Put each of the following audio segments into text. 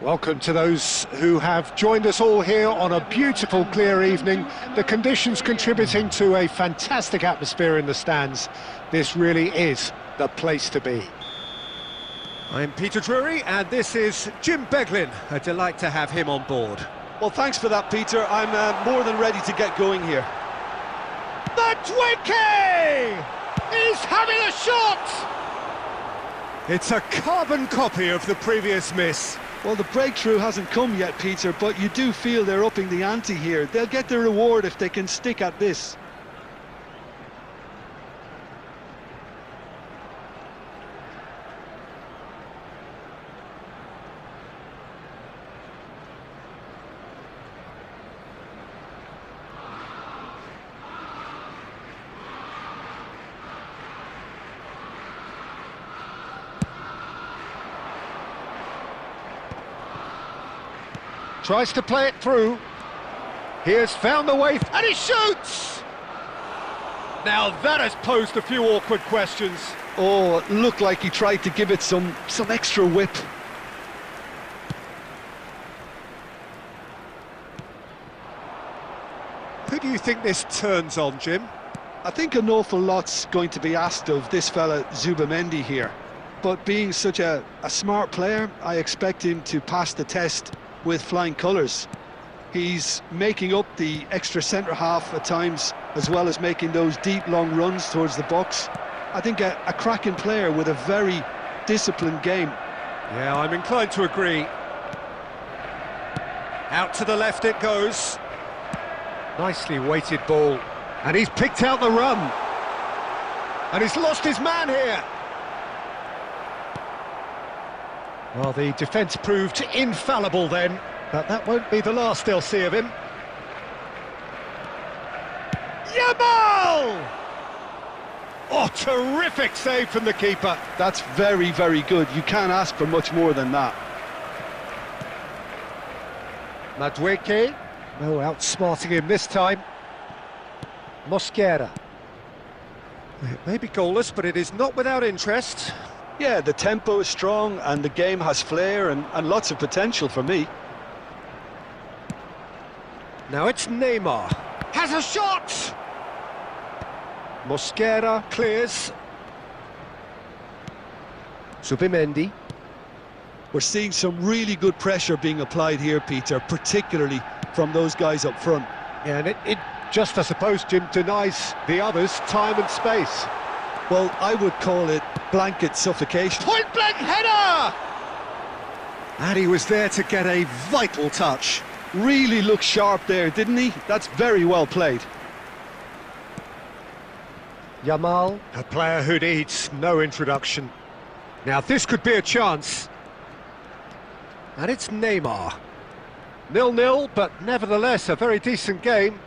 Welcome to those who have joined us all here on a beautiful, clear evening. The conditions contributing to a fantastic atmosphere in the stands. This really is the place to be. I'm Peter Drury, and this is Jim Beglin. A delight to have him on board. Well, thanks for that, Peter. I'm more than ready to get going here. Madwicke! He's having a shot! It's a carbon copy of the previous miss. Well, the breakthrough hasn't come yet, Peter, but you do feel they're upping the ante here. They'll get their reward if they can stick at this. Tries to play it through. He has found the way, and he shoots! Now that has posed a few awkward questions. Oh, it looked like he tried to give it some extra whip. Who do you think this turns on, Jim? I think an awful lot's going to be asked of this fella Zubamendi here. But being such a smart player, I expect him to pass the test with flying colours. He's making up the extra centre-half at times, as well as making those deep, long runs towards the box. I think a cracking player with a very disciplined game. Yeah, I'm inclined to agree. Out to the left it goes. Nicely weighted ball. And he's picked out the run. And he's lost his man here. Well, the defence proved infallible then, but that won't be the last they'll see of him. Yamal! Oh, terrific save from the keeper. That's very, very good. You can't ask for much more than that. Madwicke, no outsmarting him this time. Mosquera. It may be goalless, but it is not without interest. Yeah, the tempo is strong and the game has flair and lots of potential for me. Now it's Neymar. Has a shot! Mosquera clears. Zubamendi. We're seeing some really good pressure being applied here, Peter, particularly from those guys up front. Yeah, and it just, I suppose, Jim, denies the others time and space. Well, I would call it blanket suffocation. Point-blank header! And he was there to get a vital touch. Really looked sharp there, didn't he? That's very well played. Yamal, a player who needs no introduction. Now this could be a chance. And it's Neymar. 0-0, but nevertheless a very decent game.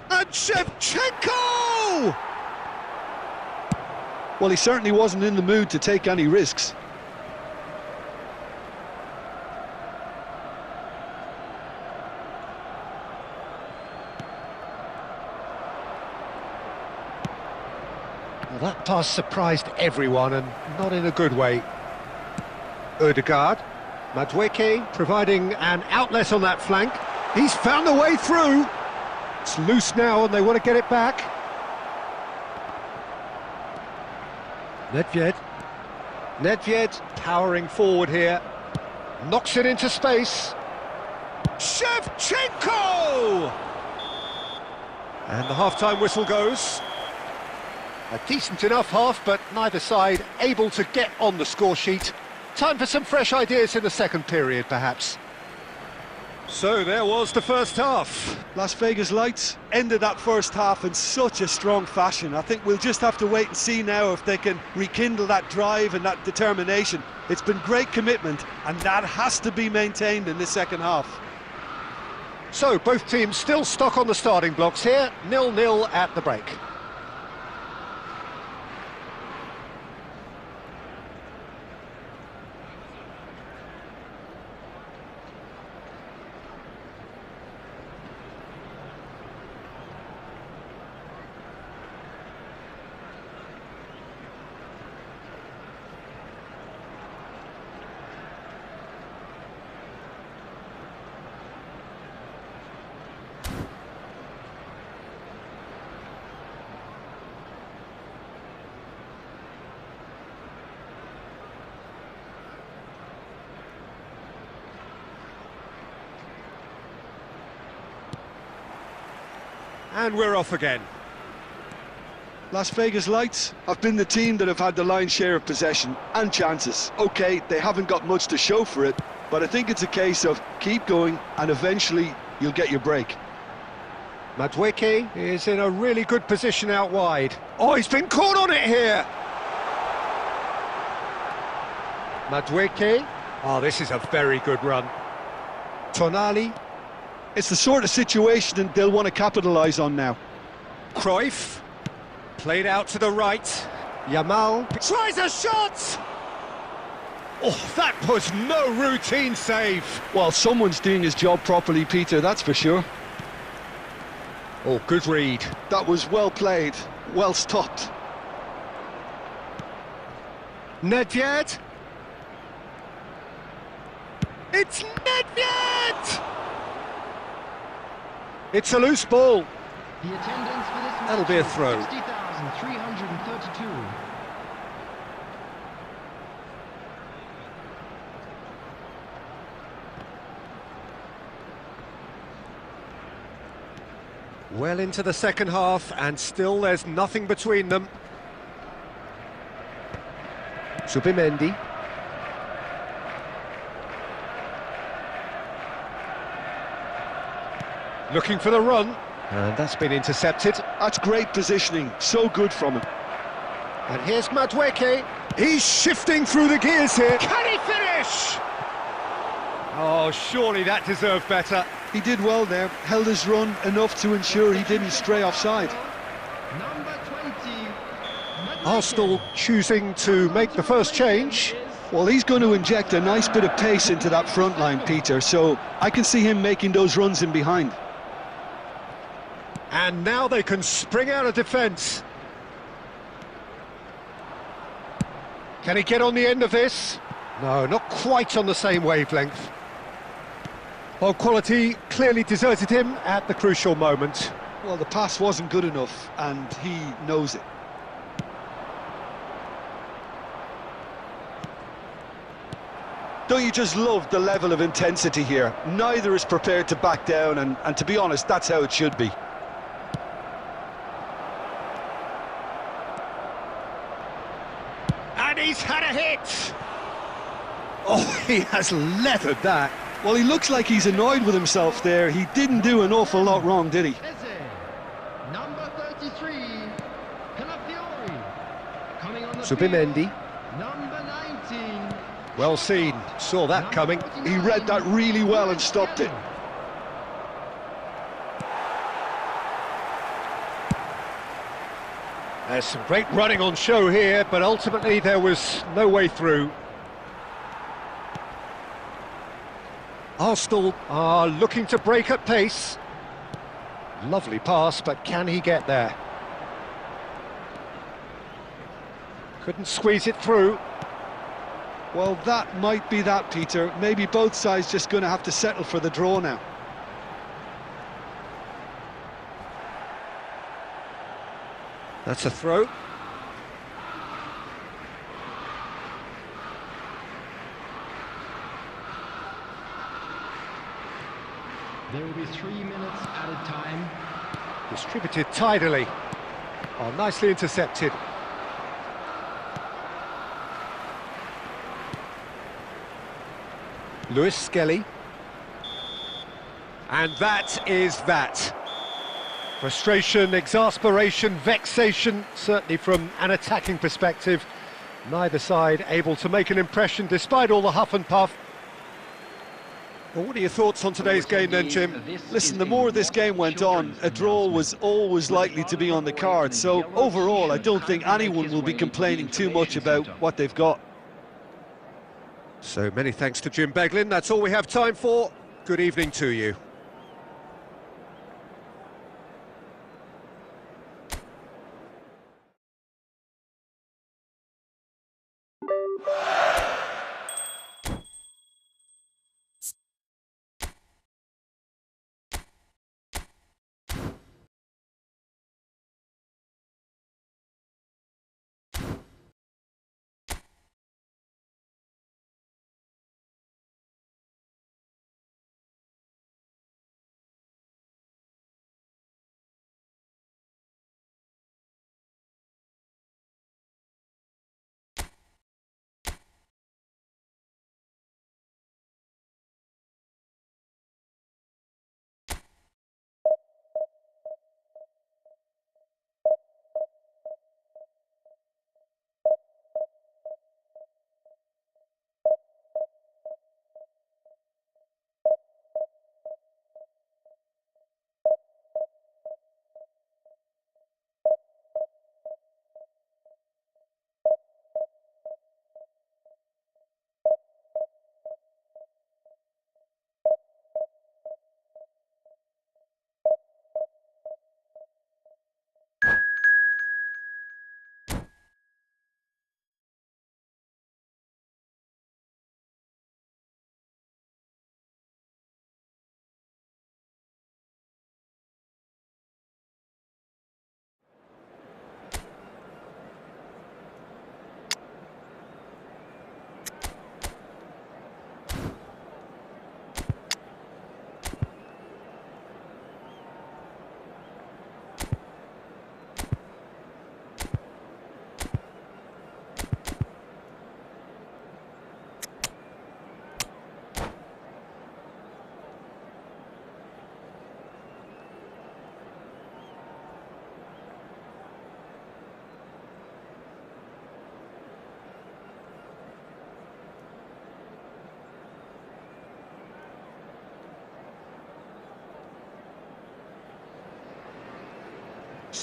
And Shevchenko! Well, he certainly wasn't in the mood to take any risks. Well, that pass surprised everyone, and not in a good way. Odegaard, Madwicke providing an outlet on that flank. He's found the way through. It's loose now, and they want to get it back. Nedved powering forward here, knocks it into space. Shevchenko! And the half-time whistle goes. A decent enough half, but neither side able to get on the score sheet. Time for some fresh ideas in the second period, perhaps. So there was the first half. Las Vegas Lights ended that first half in such a strong fashion. I think we'll just have to wait and see now if they can rekindle that drive and that determination. It's been great commitment, and that has to be maintained in this second half. So both teams still stuck on the starting blocks here, 0-0 at the break. And we're off again. Las Vegas Lights have been the team that have had the lion's share of possession and chances. Okay, they haven't got much to show for it, but I think it's a case of keep going and eventually you'll get your break. Madueke is in a really good position out wide. Oh, he's been caught on it here! Madueke. Oh, this is a very good run. Tonali. It's the sort of situation that they'll want to capitalise on now. Cruyff. Played out to the right. Yamal tries a shot! Oh, that was no routine save. Well, someone's doing his job properly, Peter, that's for sure. Oh, good read. That was well played, well stopped. Nedved. It's Nedved! It's a loose ball. The attendance for this That'll be a throw. 60,332. Well into the second half, and still there's nothing between them. Zubimendi. Looking for the run, and that's been intercepted. That's great positioning, so good from him. And here's Madueke. He's shifting through the gears here. Can he finish? Oh, surely that deserved better. He did well there, held his run enough to ensure he didn't stray offside. Number 20. Arsenal choosing to make the first change. Well, he's going to inject a nice bit of pace into that front line, Peter, so I can see him making those runs in behind. And now they can spring out of defence. Can he get on the end of this? No, not quite on the same wavelength. Well, quality clearly deserted him at the crucial moment. Well, the pass wasn't good enough, and he knows it. Don't you just love the level of intensity here? Neither is prepared to back down, and to be honest, that's how it should be. And he's had a hit! Oh, he has leathered that. Well, he looks like he's annoyed with himself there. He didn't do an awful lot wrong, did he? Eze, number 33, Calafiori. Coming on the Zubimendi. field, number 19. Well seen, saw that coming. He read that really well and stopped it. There's some great running on show here, but ultimately there was no way through. Arsenal are looking to break at pace. Lovely pass, but can he get there? Couldn't squeeze it through. Well, that might be that, Peter. Maybe both sides just going to have to settle for the draw now. That's a throw. There will be 3 minutes at a time. Distributed tidily. Oh, nicely intercepted. Lewis Skelly. And that is that. Frustration, exasperation, vexation, certainly from an attacking perspective. Neither side able to make an impression despite all the huff and puff. Well, what are your thoughts on today's game then, Jim? Listen, the more this game went on, a draw was always likely to be on the card. So overall, I don't think anyone will be complaining too much about what they've got. So many thanks to Jim Beglin. That's all we have time for. Good evening to you.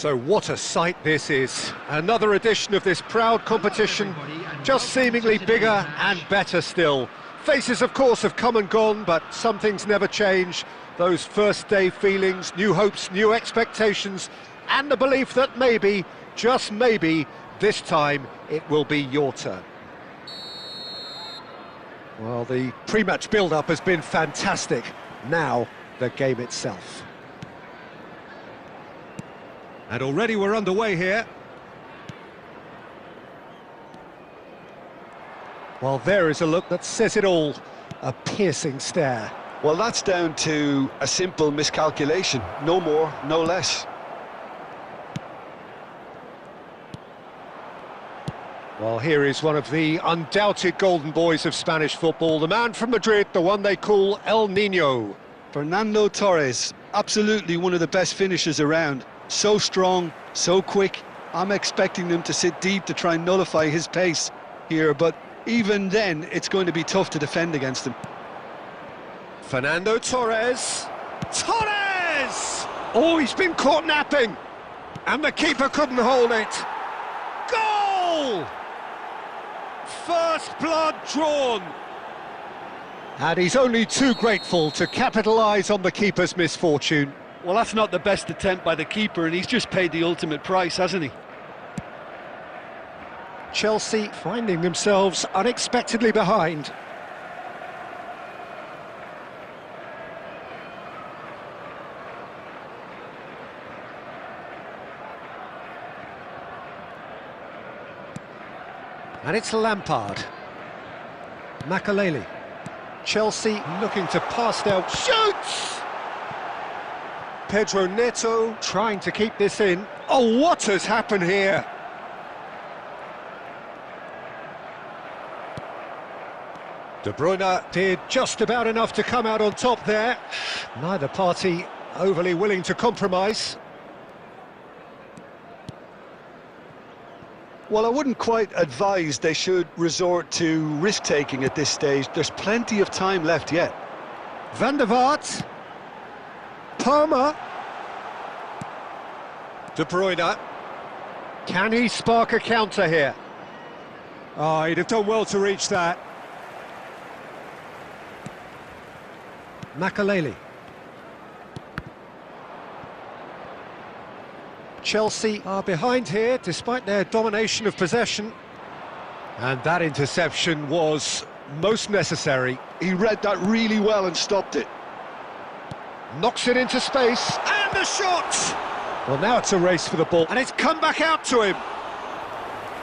So what a sight this is. Another edition of this proud competition, just seemingly bigger and better still. Faces, of course, have come and gone, but some things never change. Those first day feelings, new hopes, new expectations, and the belief that maybe, just maybe, this time it will be your turn. Well, the pre-match build-up has been fantastic. Now, the game itself. And already we're underway here. Well, there is a look that says it all. A piercing stare. Well, that's down to a simple miscalculation. No more, no less. Well, here is one of the undoubted golden boys of Spanish football. The man from Madrid, the one they call El Niño. Fernando Torres, absolutely one of the best finishers around. So strong, so quick. I'm expecting them to sit deep to try and nullify his pace here, but even then, it's going to be tough to defend against him. Fernando Torres. Torres! Oh, he's been caught napping. And the keeper couldn't hold it. Goal! First blood drawn. And he's only too grateful to capitalise on the keeper's misfortune. Well, that's not the best attempt by the keeper, and he's just paid the ultimate price, hasn't he? Chelsea finding themselves unexpectedly behind. And it's Lampard. Makaleli. Chelsea looking to pass out. Shoots! Pedro Neto trying to keep this in. Oh, what has happened here? De Bruyne did just about enough to come out on top there. Neither party overly willing to compromise. Well, I wouldn't quite advise they should resort to risk-taking at this stage. There's plenty of time left yet. Van der Vaart. Palmer. De Bruyne. Can he spark a counter here? Oh, he'd have done well to reach that. Makaleli. Chelsea are behind here despite their domination of possession. And that interception was most necessary. He read that really well and stopped it. Knocks it into space, and the shot! Well, now it's a race for the ball, and it's come back out to him.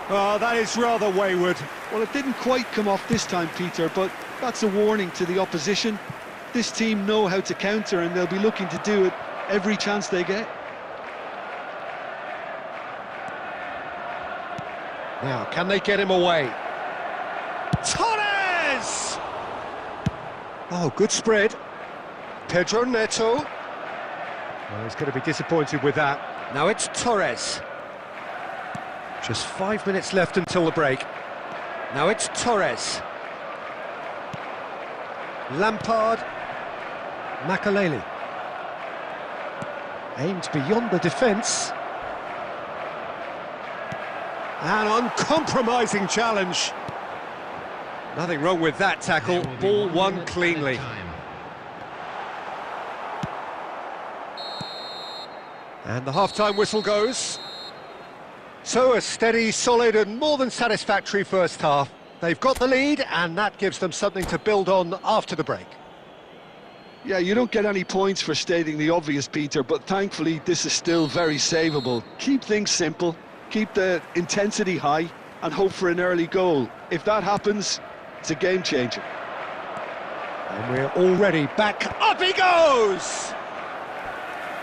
Oh, that is rather wayward. Well, it didn't quite come off this time, Peter, but that's a warning to the opposition. This team know how to counter, and they'll be looking to do it every chance they get. Now, can they get him away? Torres! Oh, good spread. Pedro Neto. Well, he's going to be disappointed with that. Now it's Torres. Just 5 minutes left until the break. Now it's Torres. Lampard. Makaleli. Aimed beyond the defence. An uncompromising challenge. Nothing wrong with that tackle. Ball won cleanly. And the half-time whistle goes. So a steady, solid and more than satisfactory first half. They've got the lead and that gives them something to build on after the break. Yeah, you don't get any points for stating the obvious, Peter, but thankfully this is still very savable. Keep things simple, keep the intensity high and hope for an early goal. If that happens, it's a game changer. And we're already back. Up he goes!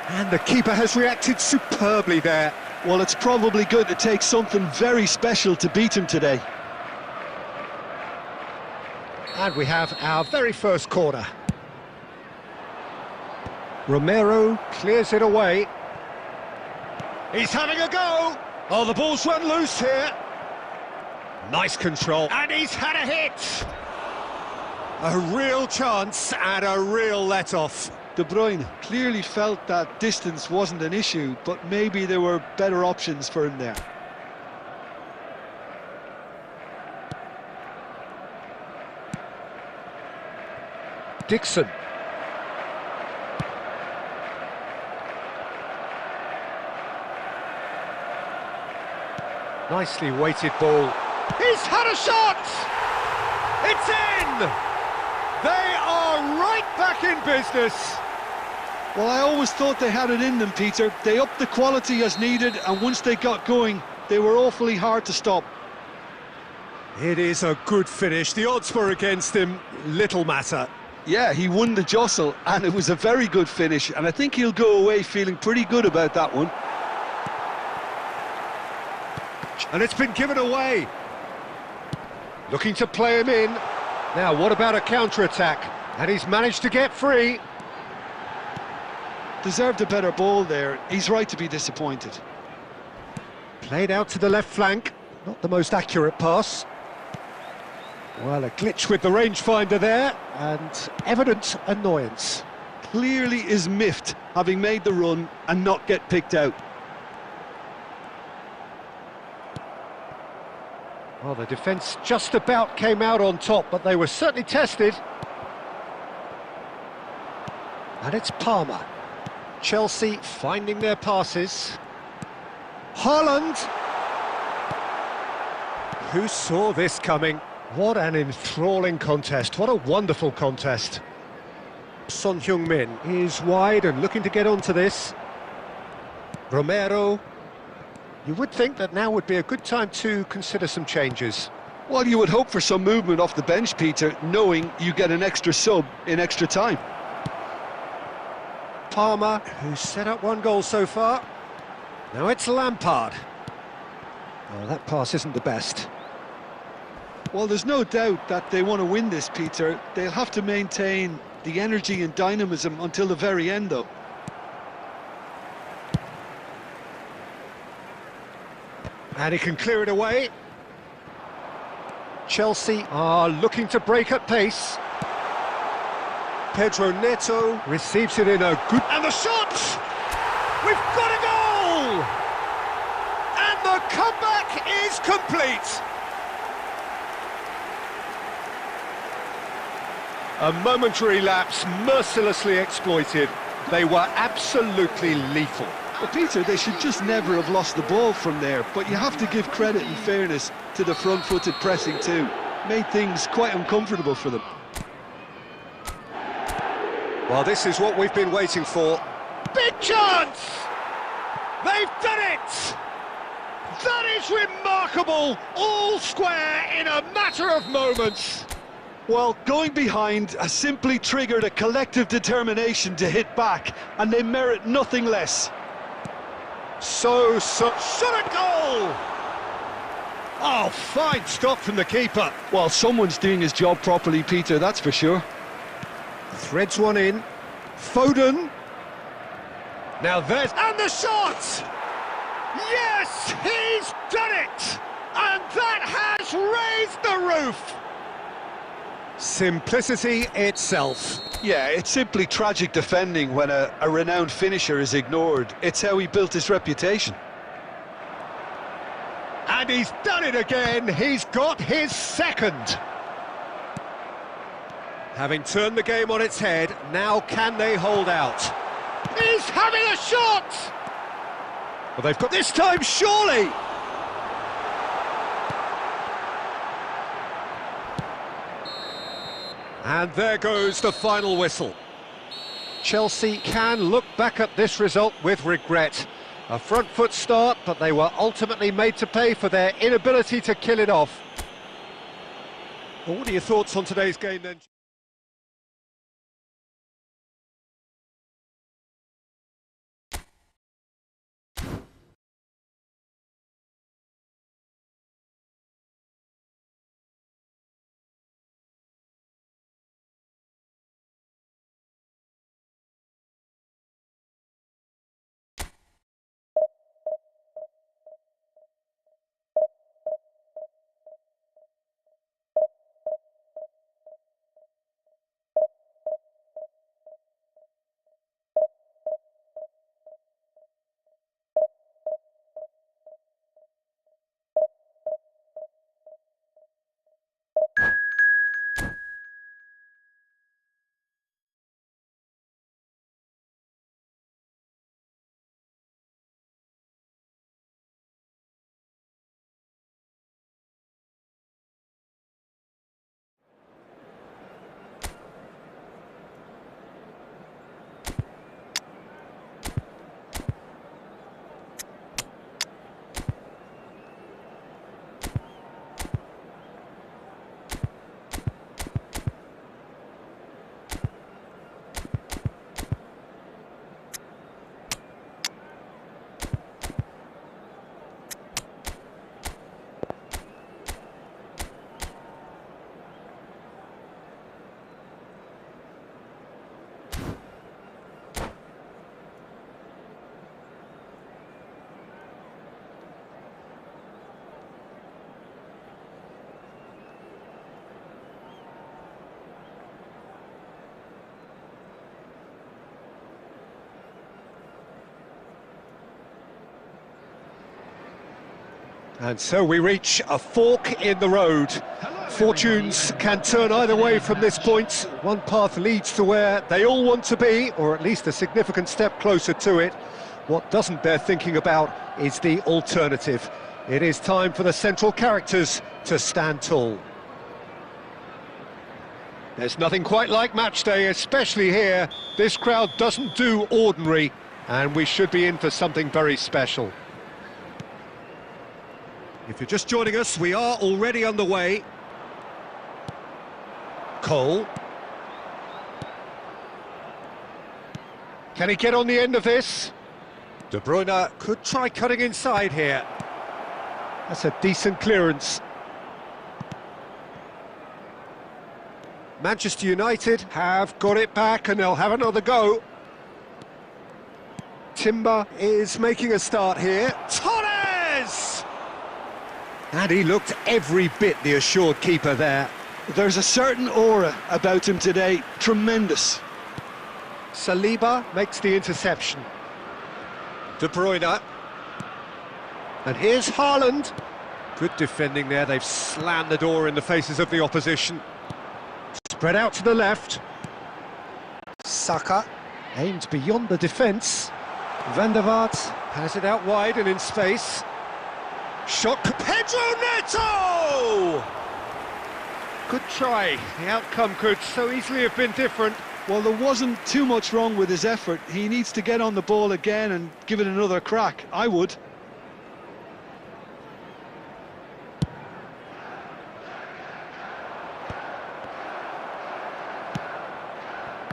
And the keeper has reacted superbly there. Well, it's probably going to take something very special to beat him today. And we have our very first corner. Romero clears it away. He's having a go! Oh, the ball's run loose here. Nice control. And he's had a hit! A real chance and a real let-off. De Bruyne clearly felt that distance wasn't an issue, but maybe there were better options for him there. Dixon. Nicely weighted ball. He's had a shot! It's in! They are right back in business. Well, I always thought they had it in them, Peter. They upped the quality as needed, and once they got going, they were awfully hard to stop. It is a good finish. The odds were against him. Little matter. Yeah, he won the jostle, and it was a very good finish, and I think he'll go away feeling pretty good about that one. And it's been given away. Looking to play him in. Now, what about a counter-attack? And he's managed to get free. Deserved a better ball there. He's right to be disappointed. Played out to the left flank. Not the most accurate pass. Well, a glitch with the rangefinder there, and evident annoyance. Clearly is miffed, having made the run and not get picked out. Well, the defence just about came out on top, but they were certainly tested. And it's Palmer. Chelsea finding their passes. Haaland! Who saw this coming? What an enthralling contest, what a wonderful contest. Son Heung-min is wide and looking to get onto this. Romero. You would think that now would be a good time to consider some changes. Well, you would hope for some movement off the bench, Peter, knowing you get an extra sub in extra time. Palmer, who's set up one goal so far. Now it's Lampard. Oh, that pass isn't the best. Well, there's no doubt that they want to win this, Peter. They'll have to maintain the energy and dynamism until the very end, though. And he can clear it away. Chelsea are looking to break at pace. Pedro Neto receives it in a good... And the shot! We've got a goal! And the comeback is complete! A momentary lapse mercilessly exploited. They were absolutely lethal. Well, Peter, they should just never have lost the ball from there, but you have to give credit and fairness to the front-footed pressing too. Made things quite uncomfortable for them. Well, this is what we've been waiting for. Big chance! They've done it! That is remarkable! All square in a matter of moments. Well, going behind has simply triggered a collective determination to hit back, and they merit nothing less. So, shot a goal! Oh, fine stop from the keeper. Well, someone's doing his job properly, Peter, that's for sure. Threads one in. Foden. Now there's... And the shot! Yes, he's done it! And that has raised the roof! Simplicity itself. Yeah, it's simply tragic defending when a renowned finisher is ignored. It's how he built his reputation. And he's done it again. He's got his second. Having turned the game on its head, now can they hold out? He's having a shot! Well, they've got this time, surely! And there goes the final whistle. Chelsea can look back at this result with regret. A front foot start, but they were ultimately made to pay for their inability to kill it off. Well, what are your thoughts on today's game then? And so we reach a fork in the road. Fortunes can turn either way from this point. One path leads to where they all want to be, or at least a significant step closer to it. What doesn't bear thinking about is the alternative. It is time for the central characters to stand tall. There's nothing quite like match day, especially here. This crowd doesn't do ordinary, and we should be in for something very special. If you're just joining us, we are already underway. Cole. Can he get on the end of this? De Bruyne could try cutting inside here. That's a decent clearance. Manchester United have got it back and they'll have another go. Timber is making a start here. Torres! And he looked every bit the assured keeper there. There's a certain aura about him today, tremendous. Saliba makes the interception. De Bruyne. And here's Haaland. Good defending there, they've slammed the door in the faces of the opposition. Spread out to the left. Saka aimed beyond the defence. Van der Vaart has it out wide and in space. Shot, Pedro Neto! Good try, the outcome could so easily have been different. Well, there wasn't too much wrong with his effort. He needs to get on the ball again and give it another crack. I would.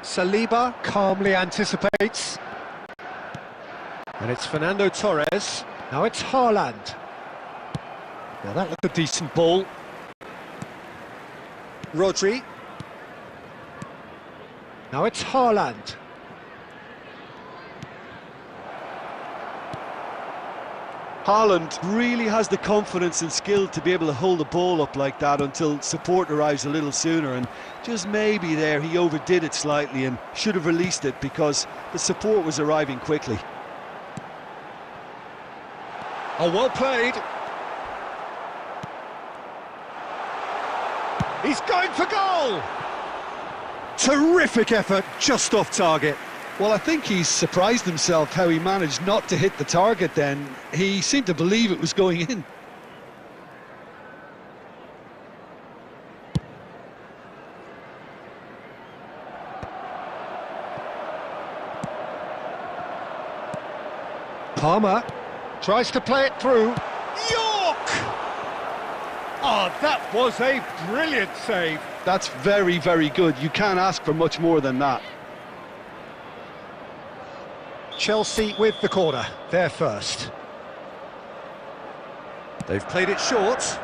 Saliba calmly anticipates. And it's Fernando Torres. Now it's Haaland. Now that looked a decent ball. Rodri. Now it's Haaland. Haaland really has the confidence and skill to be able to hold the ball up like that until support arrives a little sooner, and just maybe there he overdid it slightly and should have released it because the support was arriving quickly. Oh, well played. He's going for goal! Terrific effort, just off target. Well, I think he's surprised himself how he managed not to hit the target then. He seemed to believe it was going in. Palmer tries to play it through. York! Oh, that was a brilliant save. That's very, very good. You can't ask for much more than that. Chelsea with the corner, they're first. They've played it short.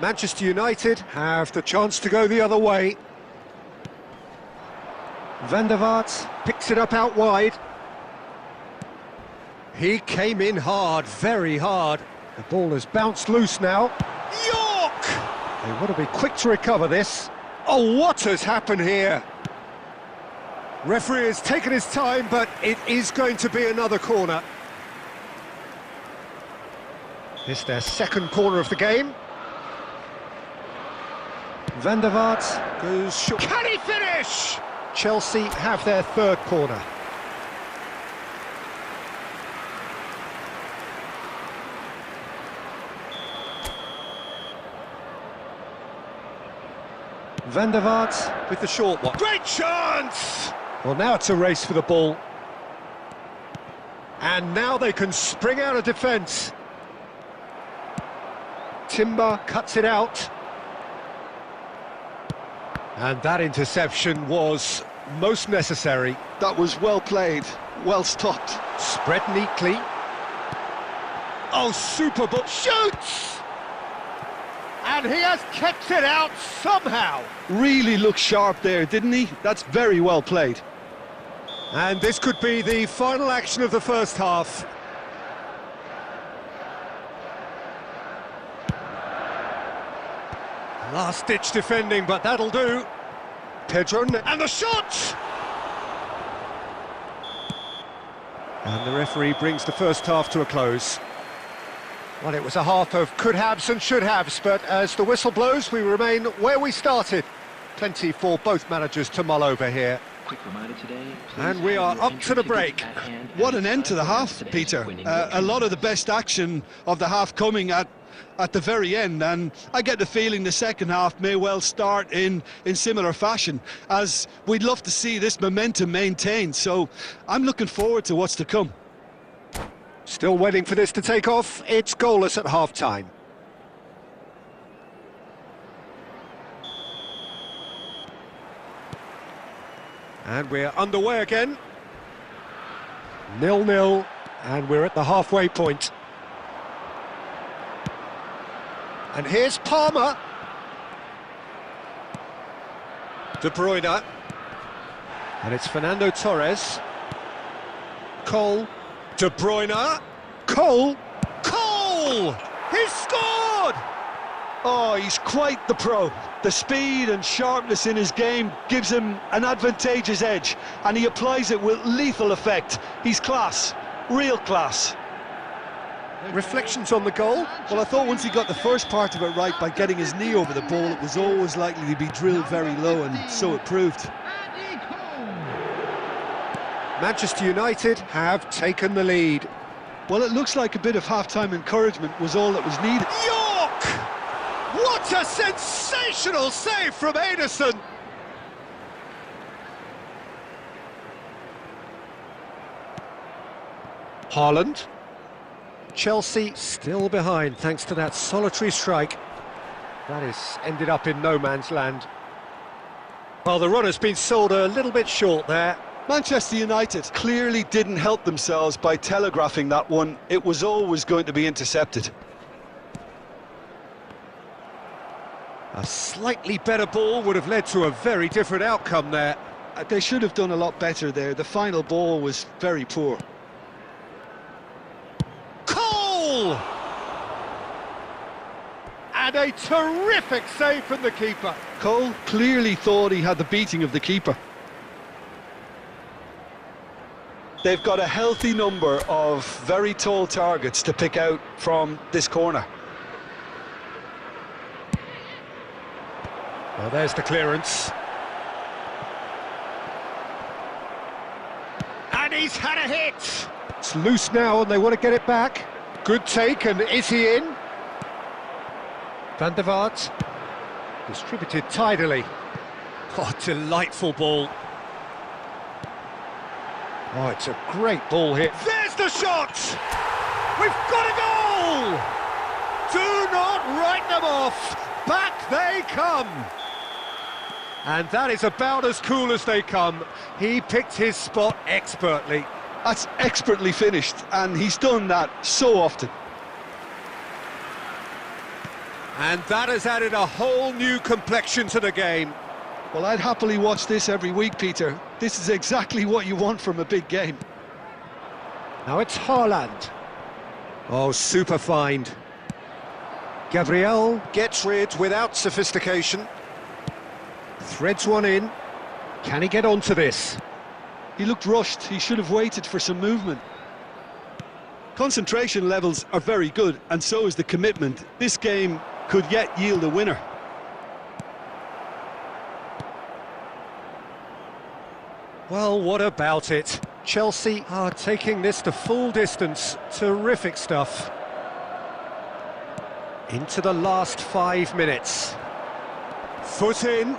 Manchester United have the chance to go the other way. Van der Vaart picks it up out wide. He came in hard, very hard. The ball has bounced loose now. York! They want to be quick to recover this. Oh, what has happened here? Referee has taken his time, but it is going to be another corner. It's their second corner of the game. Van der Vaart goes short. Can he finish? Chelsea have their third corner. Van der Vaart with the short one. Great chance! Well, now it's a race for the ball. And now they can spring out of defence. Timber cuts it out. And that interception was most necessary. That was well played, well stopped. Spread neatly. Oh, super ball. Shoots! And he has kept it out somehow. Really looked sharp there, didn't he? That's very well played. And this could be the final action of the first half. Last-ditch defending, but that'll do. Pedro, and the shot! And the referee brings the first half to a close. Well, it was a half of could-haves and should-haves, but as the whistle blows, we remain where we started. Plenty for both managers to mull over here. Quick reminder today, And we are up to the break. What an end to the half, Peter. A lot of the best action of the half coming at the very end, and I get the feeling the second half may well start in similar fashion, as we'd love to see this momentum maintained. So I'm looking forward to what's to come. Still waiting for this to take off. It's goalless at half-time. And we're underway again. 0-0, and we're at the halfway point. And here's Palmer. De Bruyne. And it's Fernando Torres. Cole. De Bruyne. Cole. Cole! He's scored! Oh, he's quite the pro. The speed and sharpness in his game gives him an advantageous edge, and he applies it with lethal effect. He's class, real class. Reflections on the goal? Well, I thought once he got the first part of it right by getting his knee over the ball, it was always likely to be drilled very low, and so it proved. Manchester United have taken the lead. Well, it looks like a bit of half-time encouragement was all that was needed. York! What a sensational save from Ederson! Haaland. Chelsea still behind thanks to that solitary strike. That has ended up in no man's land. Well, the run has been sold a little bit short there. Manchester United clearly didn't help themselves by telegraphing that one. It was always going to be intercepted. A slightly better ball would have led to a very different outcome there. They should have done a lot better there. The final ball was very poor. Cole! And a terrific save from the keeper. Cole clearly thought he had the beating of the keeper. They've got a healthy number of very tall targets to pick out from this corner. Well, there's the clearance. And he's had a hit! It's loose now and they want to get it back. Good take, and is he in? Van der Vaart. Distributed tidily. Oh, delightful ball. Oh, it's a great ball hit. There's the shot! We've got a goal! Do not write them off! Back they come! And that is about as cool as they come. He picked his spot expertly. That's expertly finished, and he's done that so often. And that has added a whole new complexion to the game. Well, I'd happily watch this every week, Peter. This is exactly what you want from a big game. Now it's Haaland. Oh, super find. Gabriel gets rid without sophistication. Threads one in. Can he get onto this? He looked rushed. He should have waited for some movement. Concentration levels are very good, and so is the commitment. This game could yet yield a winner. Well, what about it? Chelsea are taking this the full distance. Terrific stuff. Into the last 5 minutes. Foot in.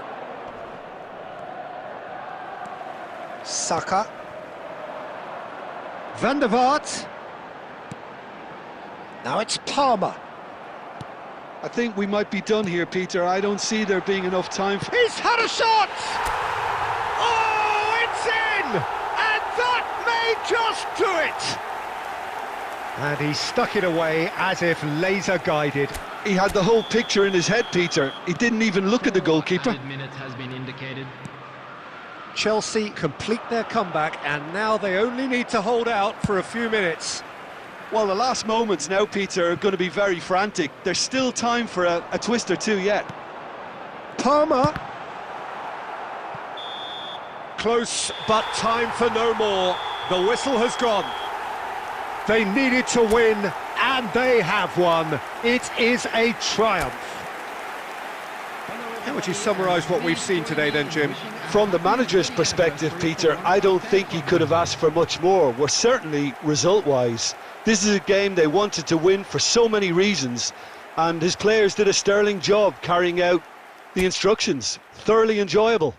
Saka. Van der Vaart. Now it's Palmer. I think we might be done here, Peter. I don't see there being enough time for... He's had a shot! Oh, it's in! And that may just do it! And he stuck it away as if laser-guided. He had the whole picture in his head, Peter. He didn't even look at the goalkeeper. Minutes has been indicated. Chelsea complete their comeback, and now they only need to hold out for a few minutes. Well, the last moments now, Peter, are going to be very frantic. There's still time for a twist or two yet. Palmer. Close, but time for no more. The whistle has gone. They needed to win, and they have won. It is a triumph. How would you summarise what we've seen today then, Jim? From the manager's perspective, Peter, I don't think he could have asked for much more. Well, certainly result-wise. This is a game they wanted to win for so many reasons, and his players did a sterling job carrying out the instructions. Thoroughly enjoyable.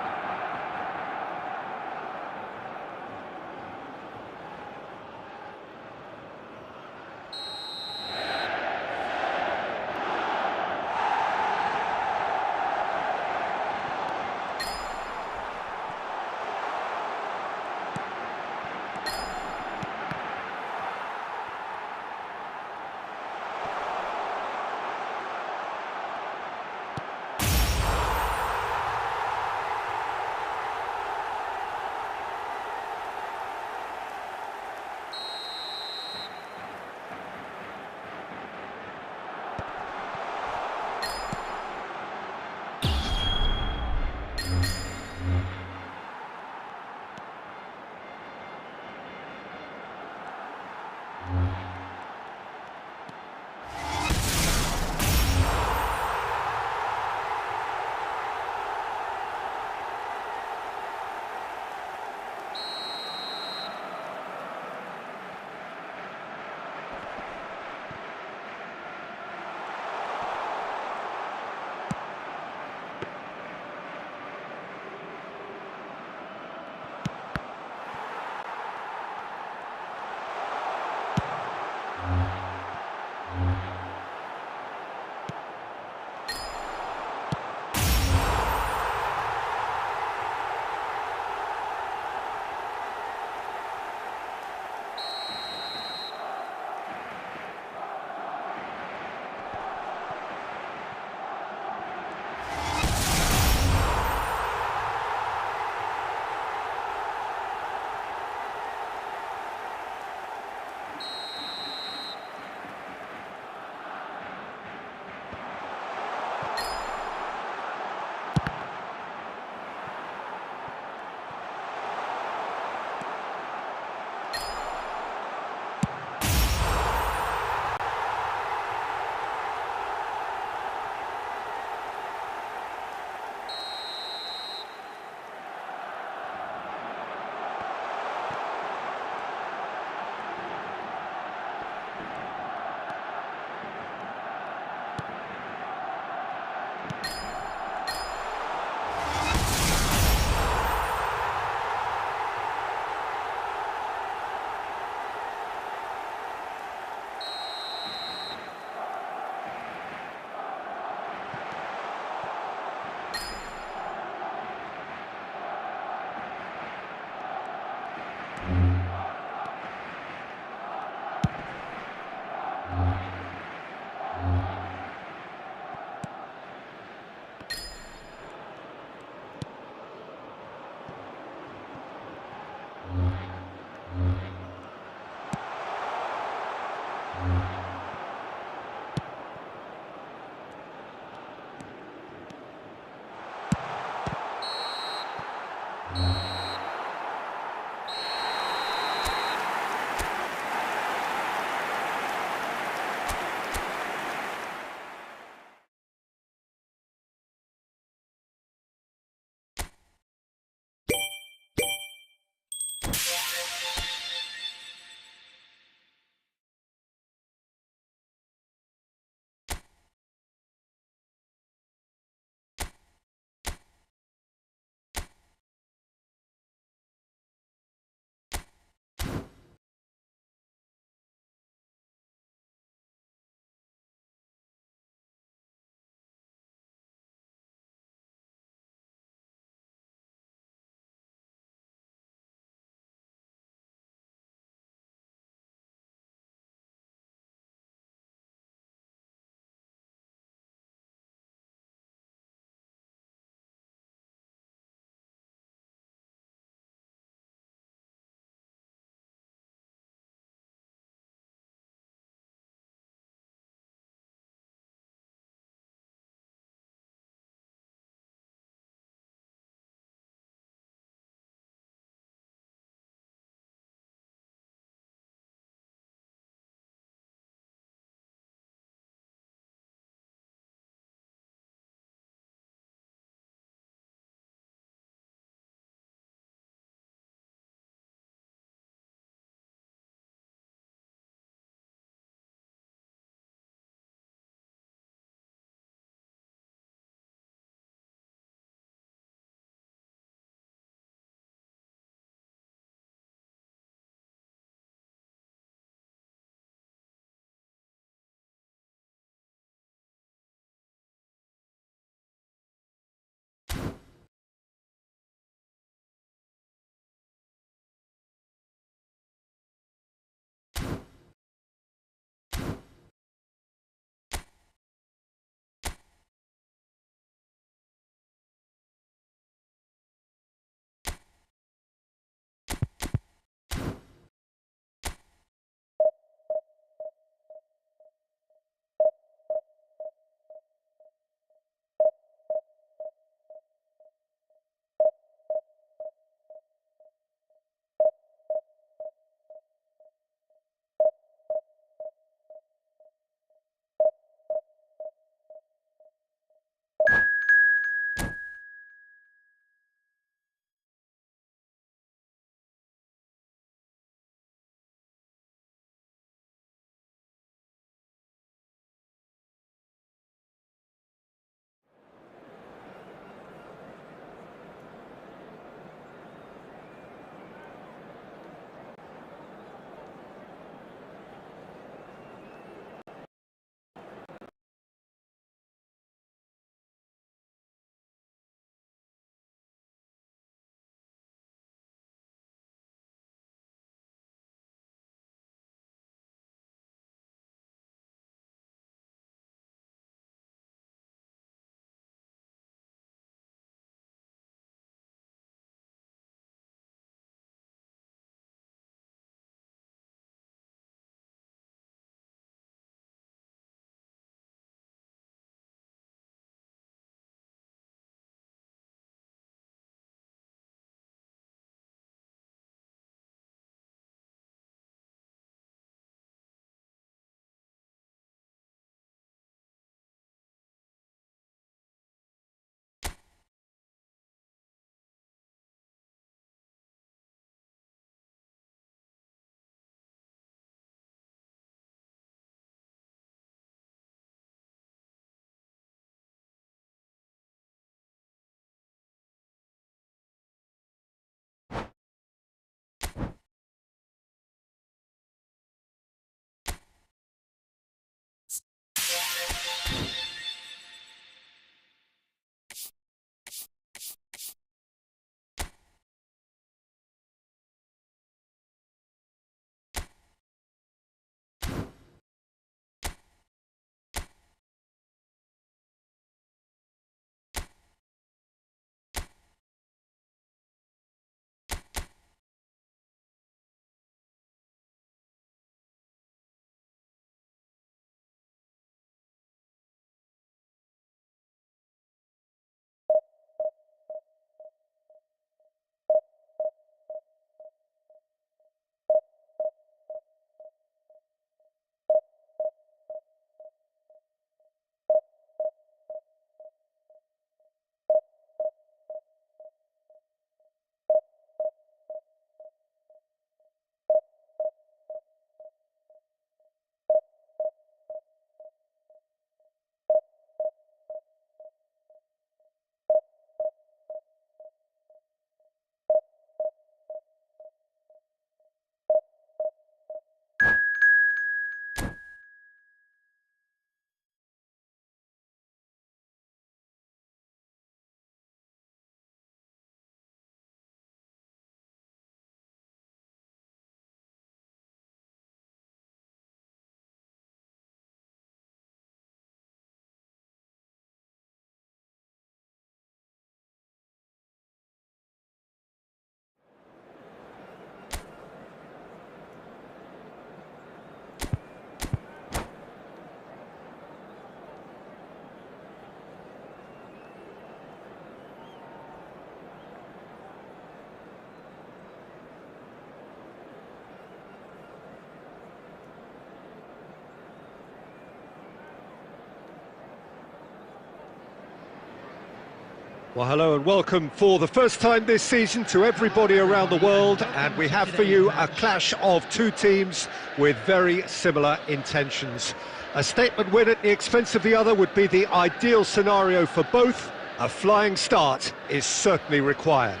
Well, hello and welcome for the first time this season to everybody around the world, and we have for you a clash of two teams with very similar intentions. A statement win at the expense of the other would be the ideal scenario for both. A flying start is certainly required.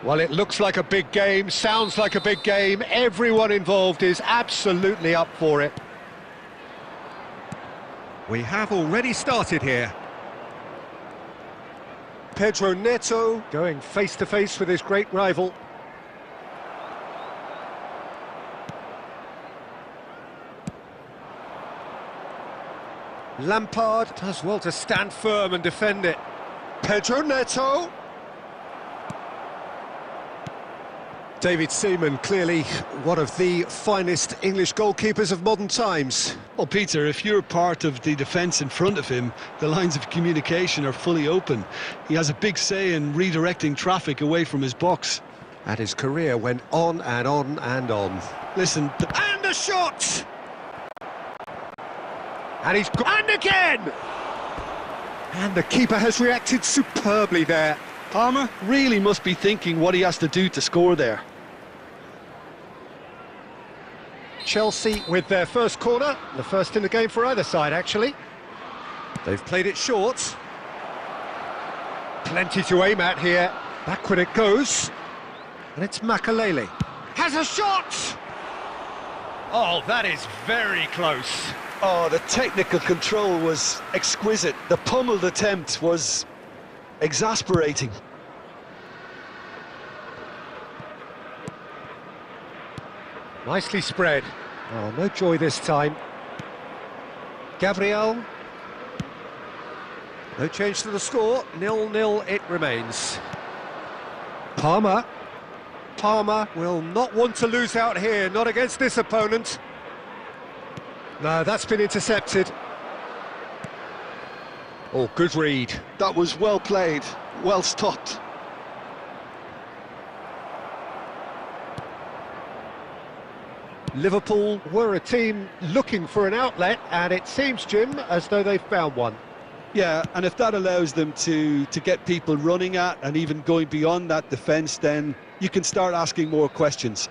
Well, it looks like a big game, sounds like a big game. Everyone involved is absolutely up for it. We have already started here. Pedro Neto going face-to-face with his great rival. Lampard does well to stand firm and defend it. Pedro Neto. David Seaman, clearly one of the finest English goalkeepers of modern times. Well, Peter, if you're part of the defence in front of him, the lines of communication are fully open. He has a big say in redirecting traffic away from his box. And his career went on and on and on. Listen... And a shot! And he's... And again! And the keeper has reacted superbly there. Palmer really must be thinking what he has to do to score there. Chelsea with their first corner, the first in the game for either side, actually. They've played it short. Plenty to aim at here. Backward it goes. And it's Makalele. Has a shot! Oh, that is very close. Oh, the technical control was exquisite. The pummeled attempt was exasperating. Nicely spread. Oh, no joy this time. Gabriel. No change to the score. 0-0 it remains. Palmer. Palmer will not want to lose out here, not against this opponent. No, that's been intercepted. Oh, good read. That was well played, well stopped. Liverpool were a team looking for an outlet, and it seems, Jim, as though they've found one. Yeah, and if that allows them to get people running at and even going beyond that defence, then you can start asking more questions.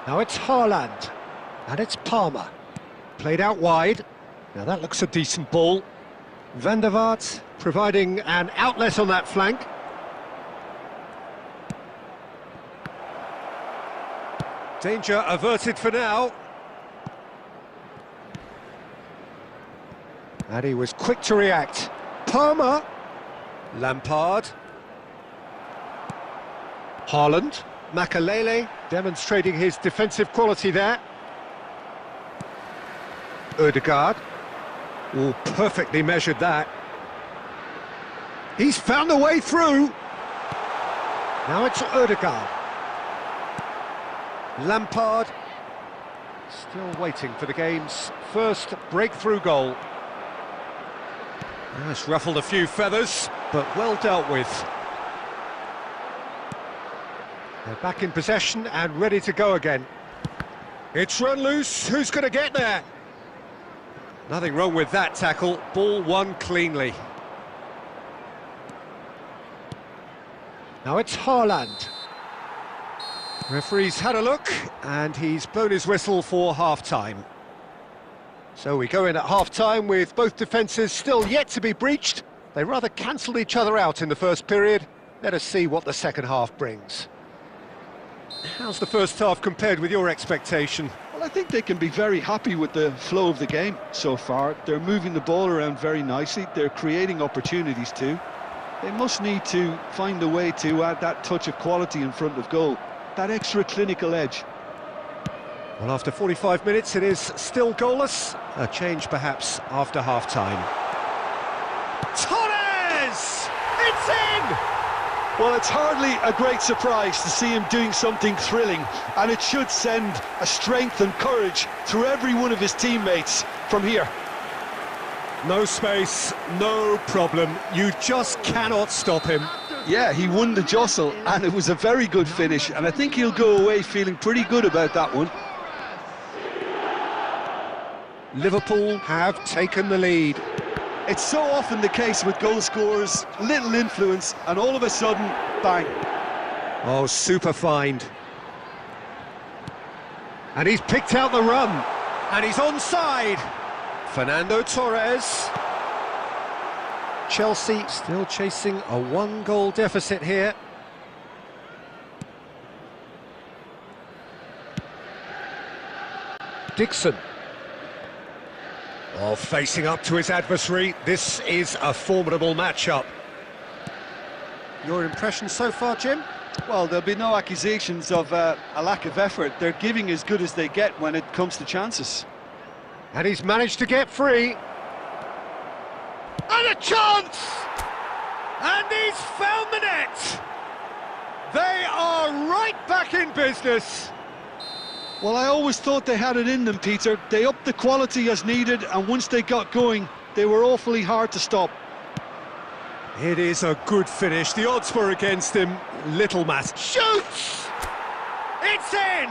Now it's Haaland, and it's Palmer. Played out wide. Now that looks a decent ball. Van der Vaart providing an outlet on that flank. Danger averted for now. And he was quick to react. Palmer. Lampard. Haaland. Makalele demonstrating his defensive quality there. Ødegaard. Oh, perfectly measured that. He's found a way through. Now it's Ødegaard. Lampard. Still waiting for the game's first breakthrough goal. Oh, it's ruffled a few feathers, but well dealt with. They're back in possession and ready to go again. It's run loose. Who's going to get there? Nothing wrong with that tackle. Ball won cleanly. Now it's Haaland. Referee's had a look, and he's blown his whistle for half-time. So we go in at half-time with both defences still yet to be breached. They rather cancelled each other out in the first period. Let us see what the second half brings. How's the first half compared with your expectation? Well, I think they can be very happy with the flow of the game so far. They're moving the ball around very nicely. They're creating opportunities too. They must need to find a way to add that touch of quality in front of goal. That extra clinical edge. Well, after 45 minutes, it is still goalless. A change, perhaps, after half-time. Torres! It's in! Well, it's hardly a great surprise to see him doing something thrilling, and it should send a strength and courage through every one of his teammates from here. No space, no problem. You just cannot stop him. Yeah, he won the jostle, and it was a very good finish, and I think he'll go away feeling pretty good about that one. Liverpool have taken the lead. It's so often the case with goal scorers, little influence, and all of a sudden, bang. Oh, super find. And he's picked out the run. And he's onside. Fernando Torres. Chelsea still chasing a one-goal deficit here. Dixon. Oh, facing up to his adversary. This is a formidable matchup. Your impression so far, Jim? Well, there'll be no accusations of a lack of effort. They're giving as good as they get when it comes to chances. And he's managed to get free. And a chance! And he's found the net! They are right back in business. Well, I always thought they had it in them, Peter. They upped the quality as needed, and once they got going, they were awfully hard to stop. It is a good finish. The odds were against him. Little mass. Shoots! It's in!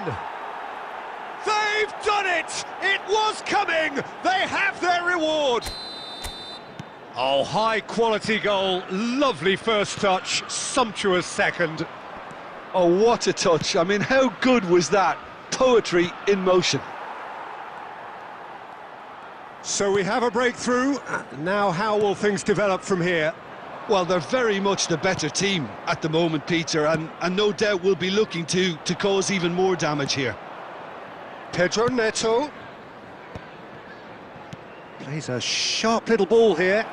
They've done it! It was coming! They have their reward! Oh, high-quality goal. Lovely first touch. Sumptuous second. Oh, what a touch. I mean, how good was that? Poetry in motion. So we have a breakthrough. Now how will things develop from here? Well, they're very much the better team at the moment, Peter, and no doubt will be looking to cause even more damage here. Pedro Neto. Plays a sharp little ball here.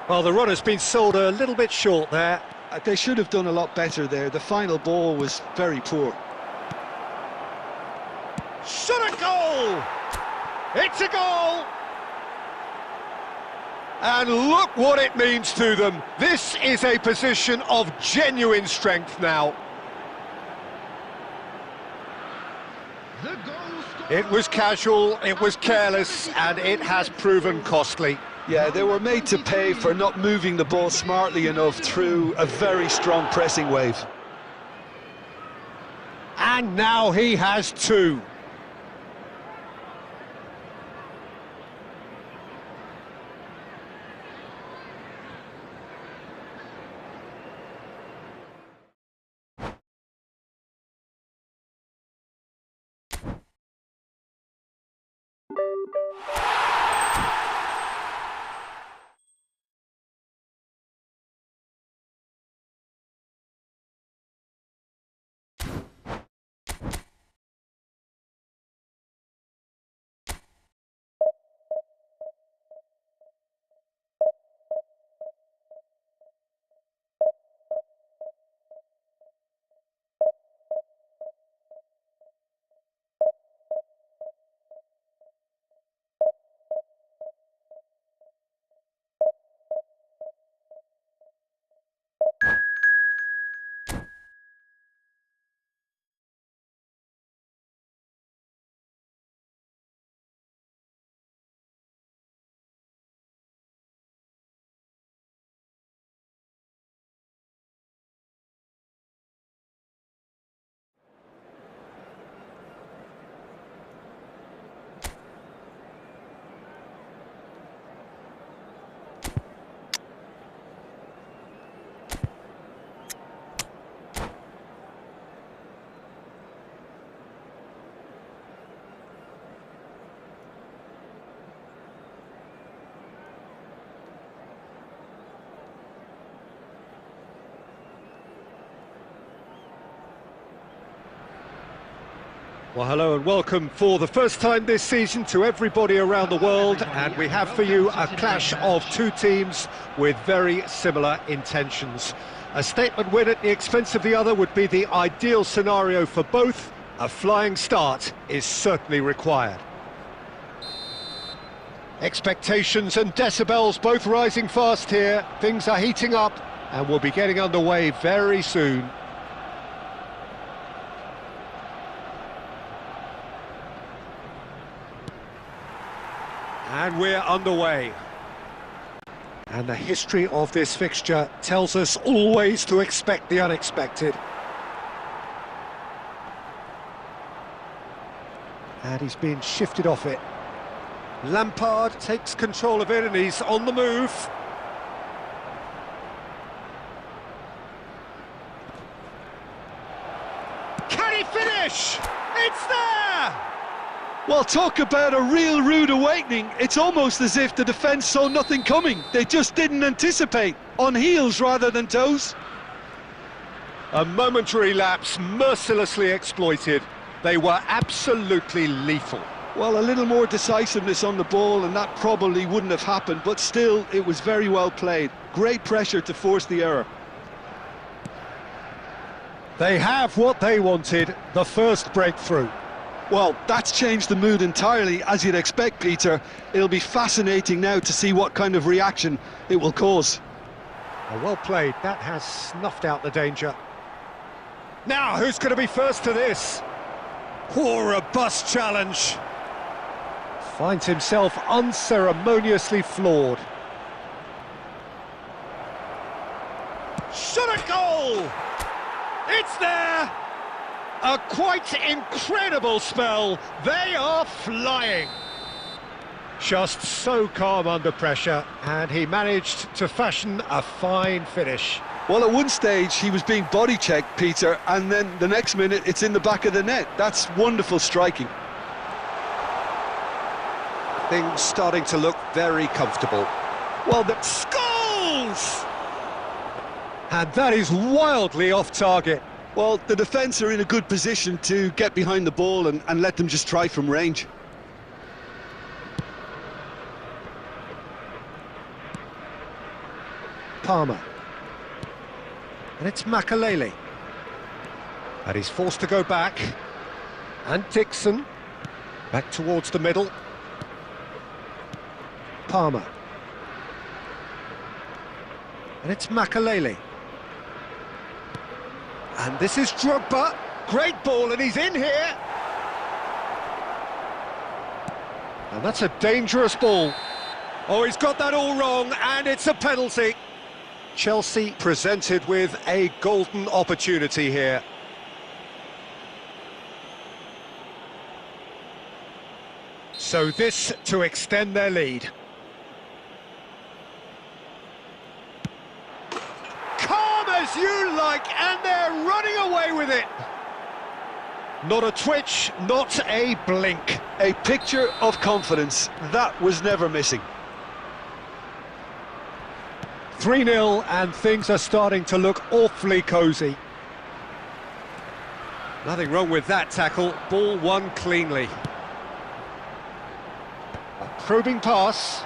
Well, the run has been sold a little bit short there. They should have done a lot better there. The final ball was very poor. Shot a goal! It's a goal! And look what it means to them. This is a position of genuine strength now. It was casual, it was careless, and it has proven costly. Yeah, they were made to pay for not moving the ball smartly enough through a very strong pressing wave. And now he has two. Well, hello and welcome for the first time this season to everybody around the world, and we have for you a clash of two teams with very similar intentions. A statement win at the expense of the other would be the ideal scenario for both. A flying start is certainly required. Expectations and decibels both rising fast here. Things are heating up and we'll be getting underway very soon. And we're underway. And the history of this fixture tells us always to expect the unexpected. And he's been shifted off it. Lampard takes control of it and he's on the move. Can he finish? It's there! Well, talk about a real rude awakening. It's almost as if the defence saw nothing coming. They just didn't anticipate. On heels rather than toes. A momentary lapse mercilessly exploited. They were absolutely lethal. Well, a little more decisiveness on the ball and that probably wouldn't have happened, but still, it was very well played. Great pressure to force the error. They have what they wanted, the first breakthrough. Well, that's changed the mood entirely, as you'd expect, Peter. It'll be fascinating now to see what kind of reaction it will cause. Oh, well played, that has snuffed out the danger. Now, who's going to be first to this? Poor robust challenge. Finds himself unceremoniously floored. Shot a goal! It's there! A quite incredible spell. They are flying. Just so calm under pressure, and he managed to fashion a fine finish. Well, at one stage he was being body checked, Peter, and then the next minute it's in the back of the net. That's wonderful striking. Things starting to look very comfortable. Well, the scores! And that is wildly off target. Well, the defence are in a good position to get behind the ball and let them just try from range. Palmer. And it's Makalele. And he's forced to go back. And Dixon. Back towards the middle. Palmer. And it's Makalele. And this is Drogba. Great ball, and he's in here. And that's a dangerous ball. Oh, he's got that all wrong, and it's a penalty. Chelsea presented with a golden opportunity here. So this to extend their lead. Calm as you like, and they're running away with it. Not a twitch, not a blink. A picture of confidence. That was never missing. 3-0, and things are starting to look awfully cosy. Nothing wrong with that tackle. Ball won cleanly. A probing pass.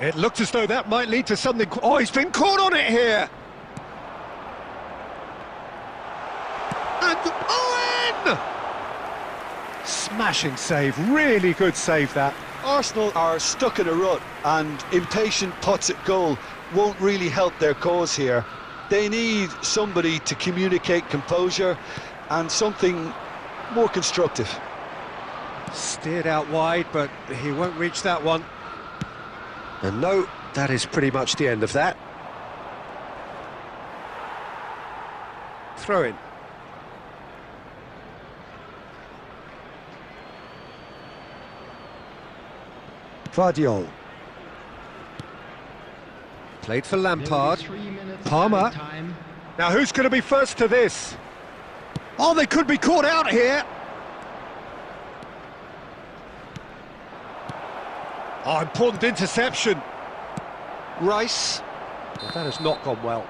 It looked as though that might lead to something. Oh, he's been caught on it here. And Owen! Smashing save, really good save that. Arsenal are stuck in a rut, and impatient putts at goal won't really help their cause here. They need somebody to communicate composure and something more constructive. Steered out wide, but he won't reach that one. And no, that is pretty much the end of that. Throw in. Vardiol. Played for Lampard. Palmer. Now who's going to be first to this? Oh, they could be caught out here. Oh, important interception. Rice. Well, that has not gone well.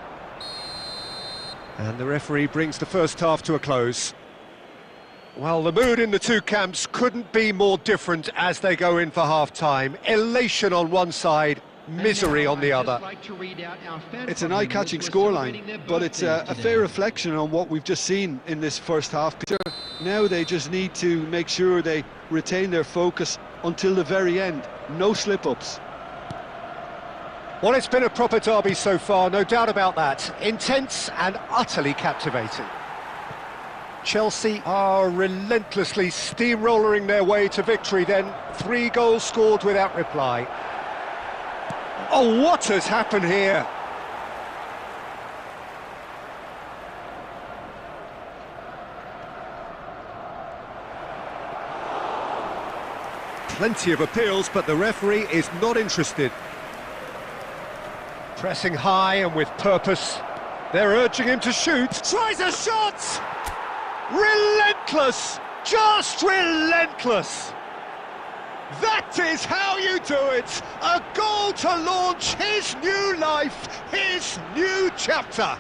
And the referee brings the first half to a close. Well, the mood in the two camps couldn't be more different as they go in for half-time. Elation on one side, misery on the other. It's an eye-catching scoreline, but it's a fair reflection on what we've just seen in this first half. Now they just need to make sure they retain their focus until the very end. No slip-ups. Well, it's been a proper derby so far, no doubt about that. Intense and utterly captivating. Chelsea are relentlessly steamrolling their way to victory then. 3 goals scored without reply. Oh, what has happened here? Plenty of appeals, but the referee is not interested. Pressing high and with purpose. They're urging him to shoot. Tries a shot! Relentless! Just relentless! That is how you do it! A goal to launch his new life, his new chapter!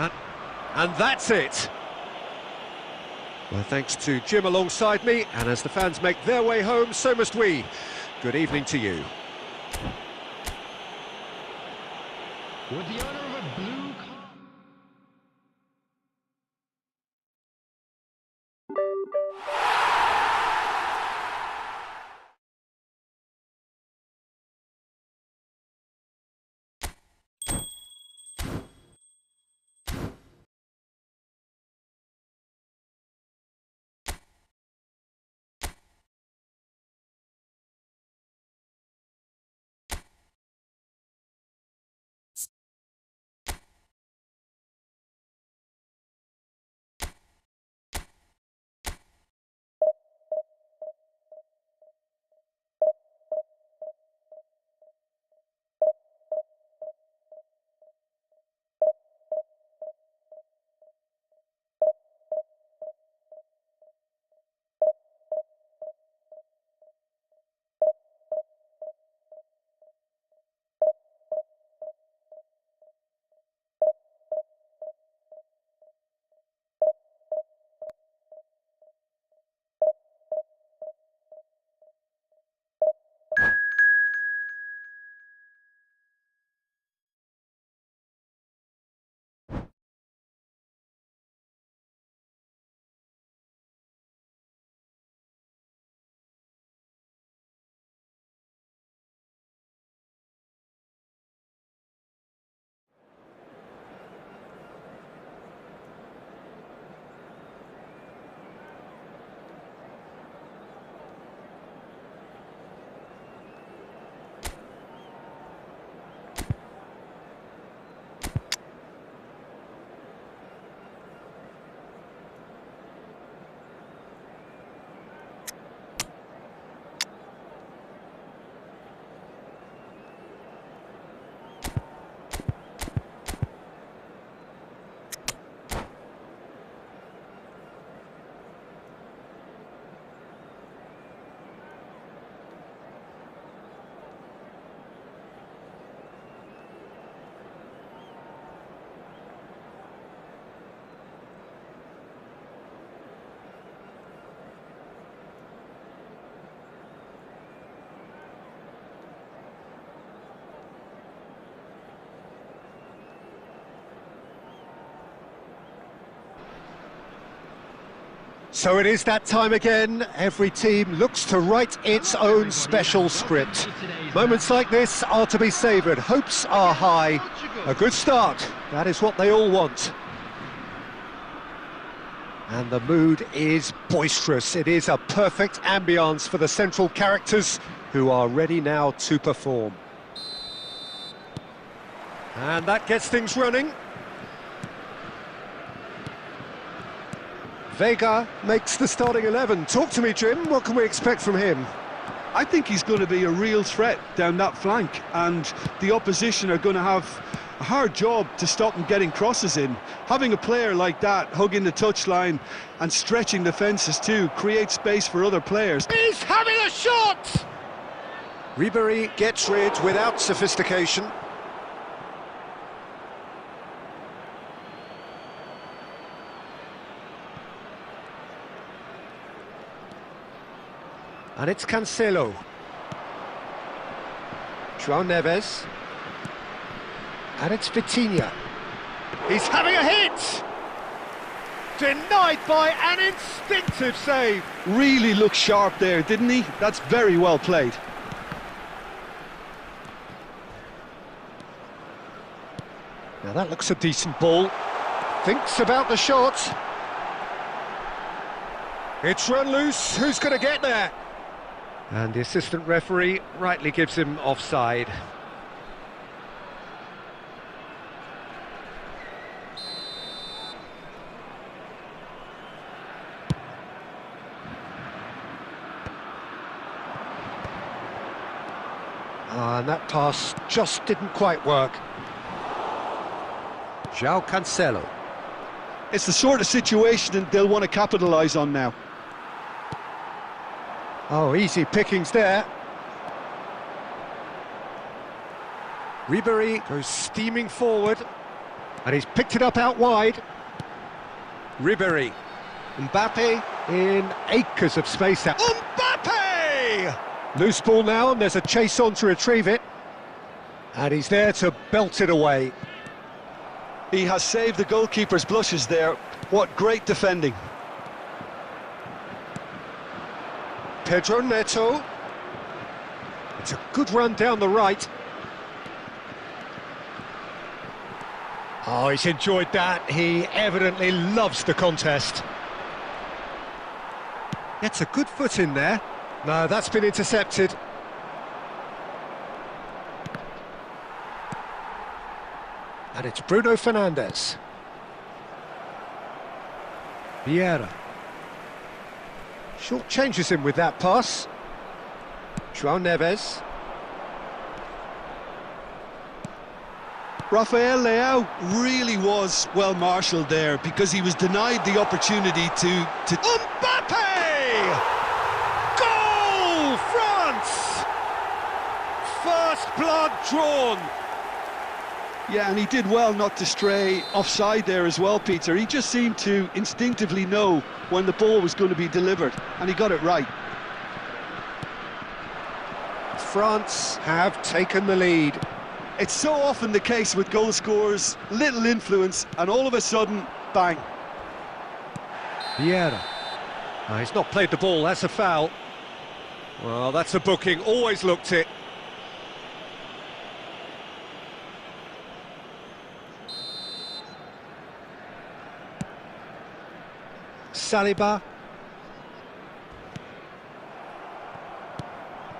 And that's it! Well, thanks to Jim alongside me, and as the fans make their way home, so must we. Good evening to you. With the owner of a blue card. So it is that time again. Every team looks to write its own special script. Moments like this are to be savoured. Hopes are high. A good start. That is what they all want. And the mood is boisterous. It is a perfect ambience for the central characters who are ready now to perform. And that gets things running. Vega makes the starting 11. Talk to me, Jim. What can we expect from him? I think he's going to be a real threat down that flank, and the opposition are going to have a hard job to stop him getting crosses in. Having a player like that hugging the touchline and stretching the fences too creates space for other players. He's having a shot! Ribery gets rid without sophistication. And it's Cancelo. João Neves. And it's Vitinha. He's having a hit! Denied by an instinctive save. Really looked sharp there, didn't he? That's very well played. Now that looks a decent ball. Thinks about the shot. It's run loose. Who's going to get there? And the assistant referee rightly gives him offside. And that pass just didn't quite work. João Cancelo. It's the sort of situation they'll want to capitalise on now. Oh, easy pickings there. Ribéry goes steaming forward. And he's picked it up out wide. Ribéry. Mbappe in acres of space there. Mbappe! Loose ball now, and there's a chase on to retrieve it. And he's there to belt it away. He has saved the goalkeeper's blushes there. What great defending. Pedro Neto. It's a good run down the right. Oh, he's enjoyed that. He evidently loves the contest. Gets a good foot in there. No, that's been intercepted. And it's Bruno Fernandes. Vieira. Short changes him with that pass. João Neves. Rafael Leao really was well marshalled there because he was denied the opportunity to... Mbappe! Goal! France! First blood drawn. Yeah, and he did well not to stray offside there as well, Peter. He just seemed to instinctively know when the ball was going to be delivered, and he got it right. France have taken the lead. It's so often the case with goal scorers, little influence, and all of a sudden, bang. Vieira. Oh, he's not played the ball, that's a foul. Well, that's a booking, always looked it. Saliba.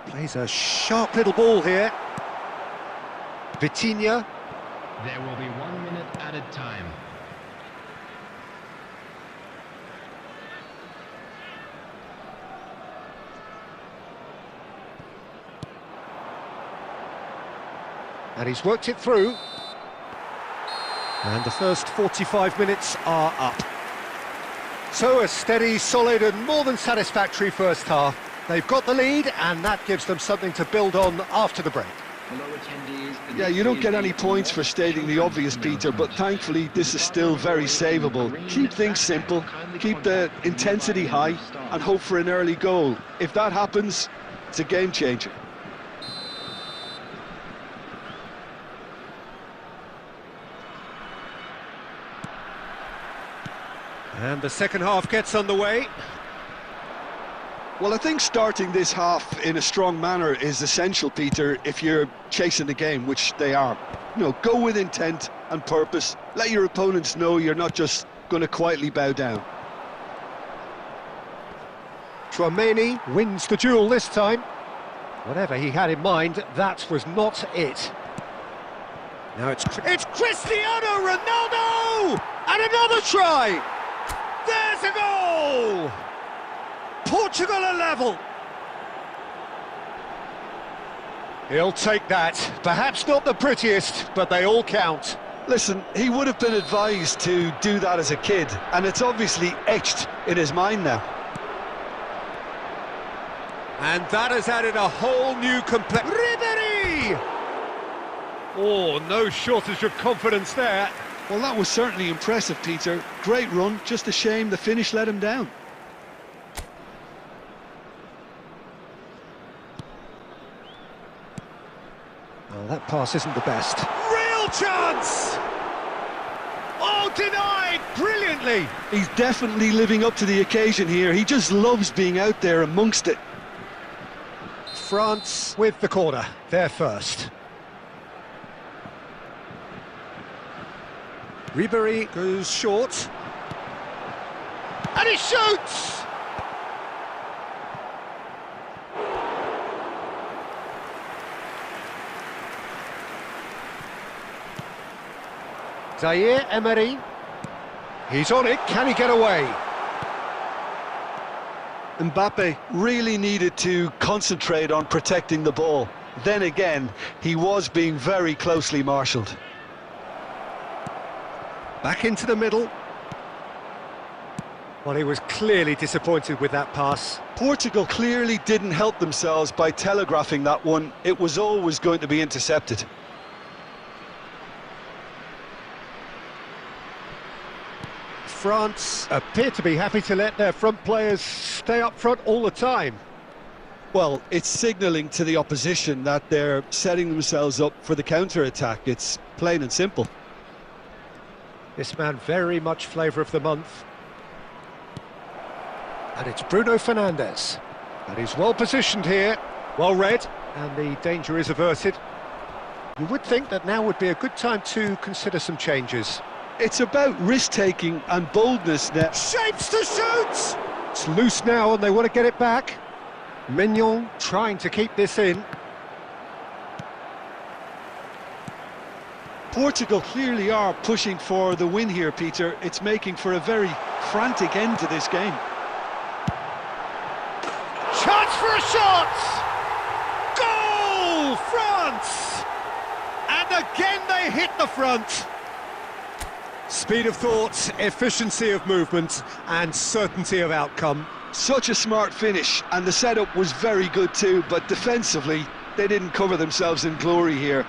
Plays a sharp little ball here. Vitinha. There will be 1 minute added time. And he's worked it through. And the first 45 minutes are up. So a steady, solid and more than satisfactory first half. They've got the lead and that gives them something to build on after the break. Yeah, you don't get any points for stating the obvious, Peter, but thankfully this is still very savable. Keep things simple, keep the intensity high and hope for an early goal. If that happens, it's a game changer. And the second half gets underway. Well, I think starting this half in a strong manner is essential, Peter, if you're chasing the game, which they are. You know, go with intent and purpose. Let your opponents know you're not just going to quietly bow down. Tchouaméni wins the duel this time. Whatever he had in mind, that was not it. Now it's Cristiano Ronaldo! And another try! There's a goal! Portugal are level. He'll take that. Perhaps not the prettiest, but they all count. Listen, he would have been advised to do that as a kid, and it's obviously etched in his mind now. And that has added a whole new Ribéry! Oh, no shortage of confidence there. Well, that was certainly impressive, Peter. Great run, just a shame the finish let him down. Well, that pass isn't the best. Real chance! Oh, denied brilliantly! He's definitely living up to the occasion here. He just loves being out there amongst it. France with the corner, they're first. Ribéry goes short. And he shoots! Zaire Emery. He's on it, can he get away? Mbappe really needed to concentrate on protecting the ball. Then again, he was being very closely marshalled. Back into the middle. Well, he was clearly disappointed with that pass. Portugal clearly didn't help themselves by telegraphing that one. It was always going to be intercepted. France appear to be happy to let their front players stay up front all the time. Well, it's signalling to the opposition that they're setting themselves up for the counter-attack. It's plain and simple. This man very much flavour of the month. And it's Bruno Fernandes. And he's well positioned here, well read, and the danger is averted. You would think that now would be a good time to consider some changes. It's about risk-taking and boldness now. Shapes to shoot! It's loose now and they want to get it back. Mignon trying to keep this in. Portugal clearly are pushing for the win here, Peter. It's making for a very frantic end to this game. Chance for a shot! Goal! France! And again they hit the front. Speed of thought, efficiency of movement, and certainty of outcome. Such a smart finish, and the setup was very good too, but defensively, they didn't cover themselves in glory here.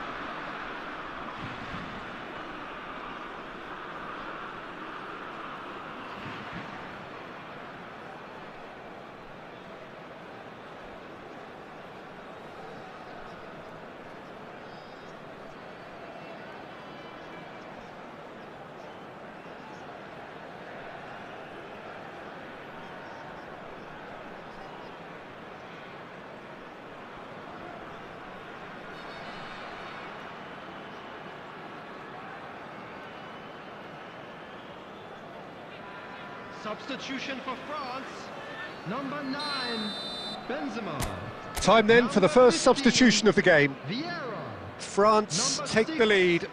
Substitution for France. Number 9, Benzema. Time then for the first 15, substitution of the game. Vieira. France Number take 6, the lead.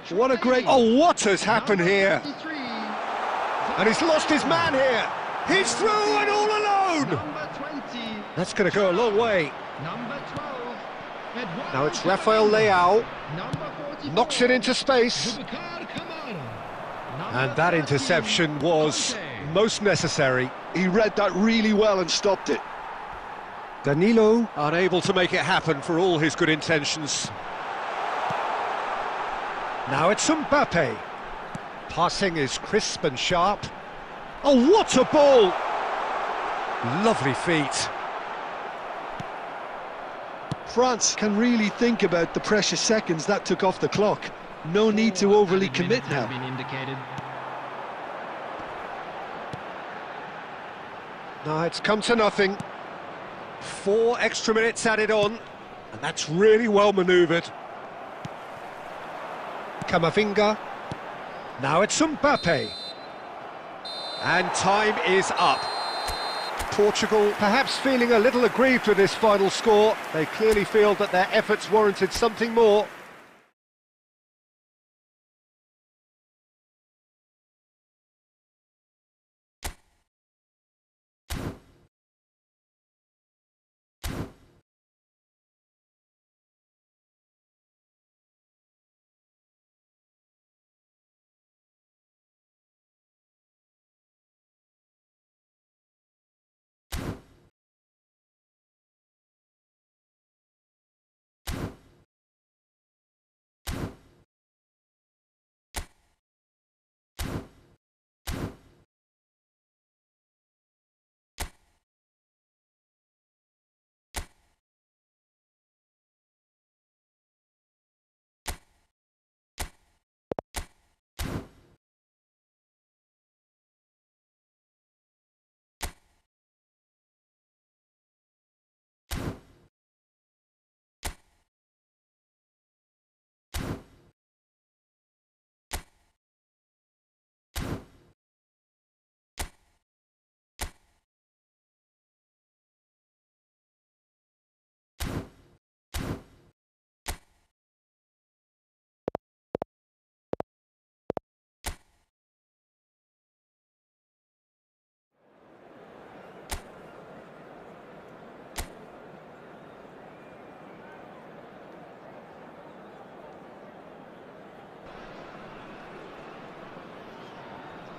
What a great... Oh, what has happened Number here? 53, And he's lost his man here. He's through and all alone. Number 20, That's going to go a long way. number 12, Eduardo Now it's Rafael Leao. Number 44, Knocks it into space. Boubacar Kamara. And Number that 13, interception was Conte. most necessary. He read that really well and stopped it. Danilo unable to make it happen for all his good intentions. Now it's Mbappe. Passing is crisp and sharp. Oh, what a ball! Lovely feet. France can really think about the precious seconds that took off the clock. No need to overly Added commit minutes have now. been indicated. No, it's come to nothing. 4 extra minutes added on, and that's really well manoeuvred. Camavinga. Now it's Mbappe. And time is up. Portugal perhaps feeling a little aggrieved with this final score. They clearly feel that their efforts warranted something more.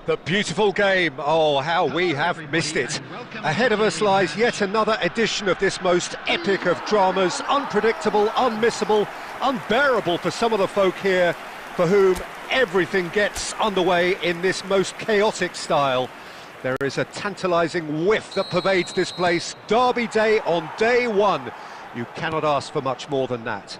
The beautiful game. Oh, how we have missed it. Ahead of us lies yet another edition of this most epic of dramas. Unpredictable, unmissable, unbearable for some of the folk here for whom everything gets underway in this most chaotic style. There is a tantalising whiff that pervades this place. Derby day on day one. You cannot ask for much more than that.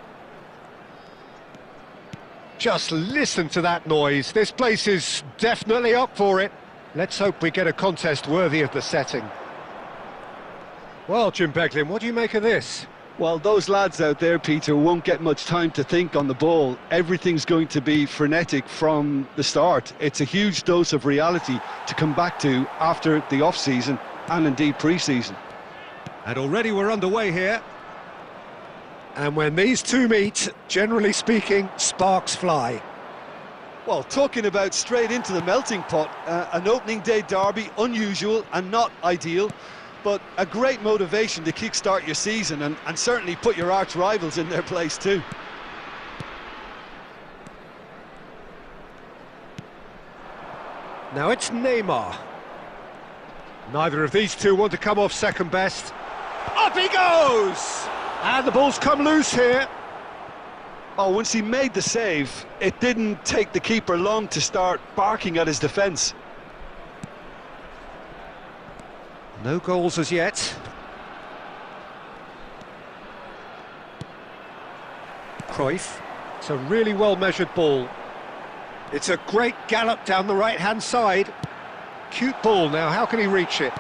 Just listen to that noise. This place is definitely up for it. Let's hope we get a contest worthy of the setting. Well, Jim Beglin, what do you make of this? Well, those lads out there, Peter, won't get much time to think on the ball. Everything's going to be frenetic from the start. It's a huge dose of reality to come back to after the off-season and indeed pre-season. And already we're underway here. And when these two meet, generally speaking, sparks fly. Well, talking about straight into the melting pot, an opening day derby, unusual and not ideal, but a great motivation to kickstart your season and certainly put your arch rivals in their place too. Now it's Neymar. Neither of these two want to come off second best. Up he goes! And the ball's come loose here. Oh, once he made the save, it didn't take the keeper long to start barking at his defence. No goals as yet. Cruyff. It's a really well-measured ball. It's a great gallop down the right-hand side. Cute ball now, how can he reach it?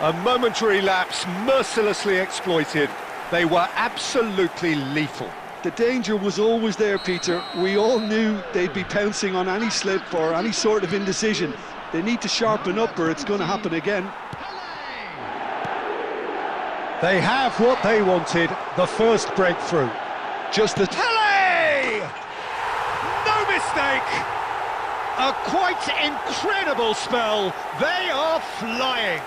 A momentary lapse, mercilessly exploited. They were absolutely lethal. The danger was always there, Peter. We all knew they'd be pouncing on any slip or any sort of indecision. They need to sharpen up or it's going to happen again. They have what they wanted, the first breakthrough. Just the... Pele! No mistake! A quite incredible spell. They are flying.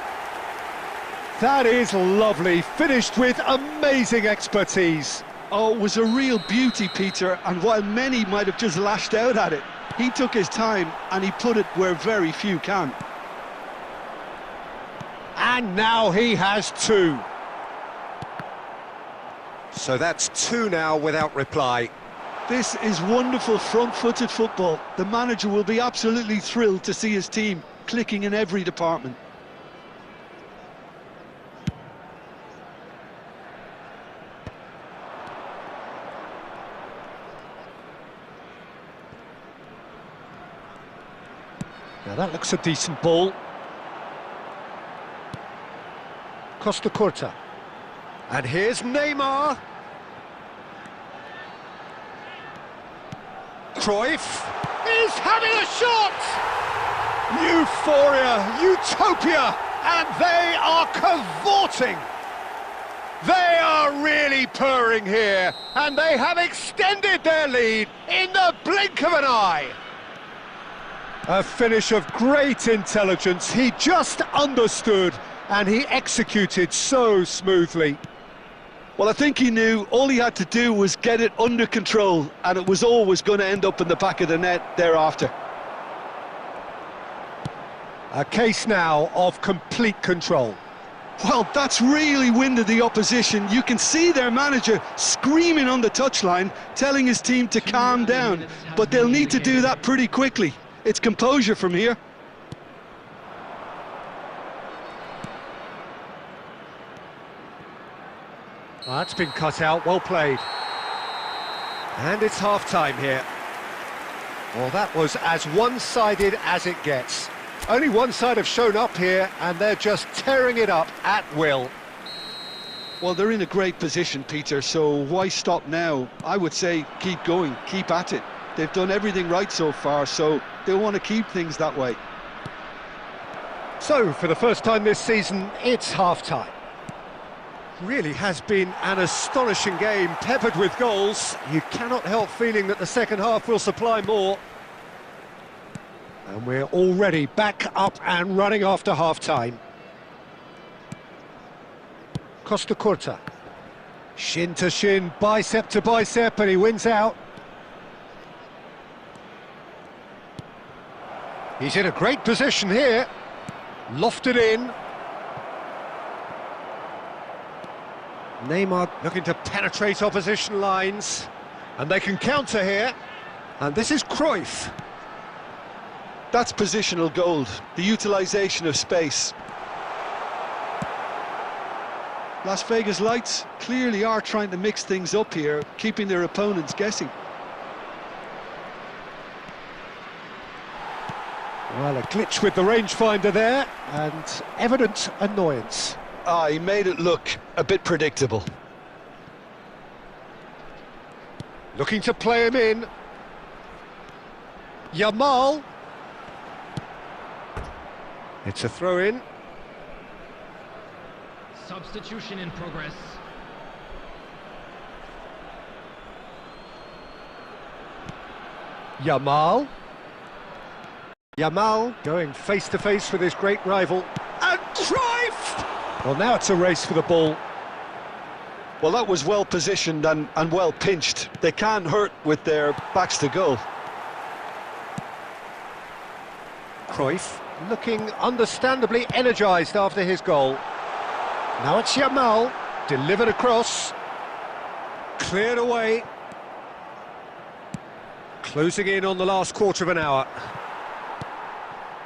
That is lovely, finished with amazing expertise. Oh, it was a real beauty, Peter, and while many might have just lashed out at it, he took his time and he put it where very few can. And now he has two. So that's two now without reply. This is wonderful front-footed football. The manager will be absolutely thrilled to see his team clicking in every department. Now that looks a decent ball. Costa Curta. And here's Neymar. Cruyff is having a shot! Euphoria, utopia, and they are cavorting. They are really purring here, and they have extended their lead in the blink of an eye. A finish of great intelligence. He just understood and he executed so smoothly. Well, I think he knew all he had to do was get it under control and it was always going to end up in the back of the net thereafter. A case now of complete control. Well, that's really winded the opposition. You can see their manager screaming on the touchline, telling his team to calm down, but they'll need to do that pretty quickly. It's composure from here. Well, that's been cut out, well played. And it's half-time here. Well, that was as one-sided as it gets. Only one side have shown up here, and they're just tearing it up at will. Well, they're in a great position, Peter, so why stop now? I would say keep going, keep at it. They've done everything right so far, so they'll want to keep things that way. So, for the first time this season, it's half-time. Really has been an astonishing game, peppered with goals. You cannot help feeling that the second half will supply more. And we're already back up and running after half-time. Costa Curta. Shin to shin, bicep to bicep, and he wins out. He's in a great position here. Lofted in. Neymar looking to penetrate opposition lines. And they can counter here. And this is Cruyff. That's positional gold, the utilisation of space. Las Vegas Lights clearly are trying to mix things up here, keeping their opponents guessing. Well, a glitch with the rangefinder there, and evident annoyance. He made it look a bit predictable. Looking to play him in. Yamal. It's a throw-in. Substitution in progress. Yamal. Yamal going face-to-face with his great rival. And Cruyff! Well, now it's a race for the ball. Well, that was well positioned and well pinched. They can't hurt with their backs to goal. Cruyff looking understandably energised after his goal. Now it's Yamal, delivered across. Cleared away. Closing in on the last quarter of an hour.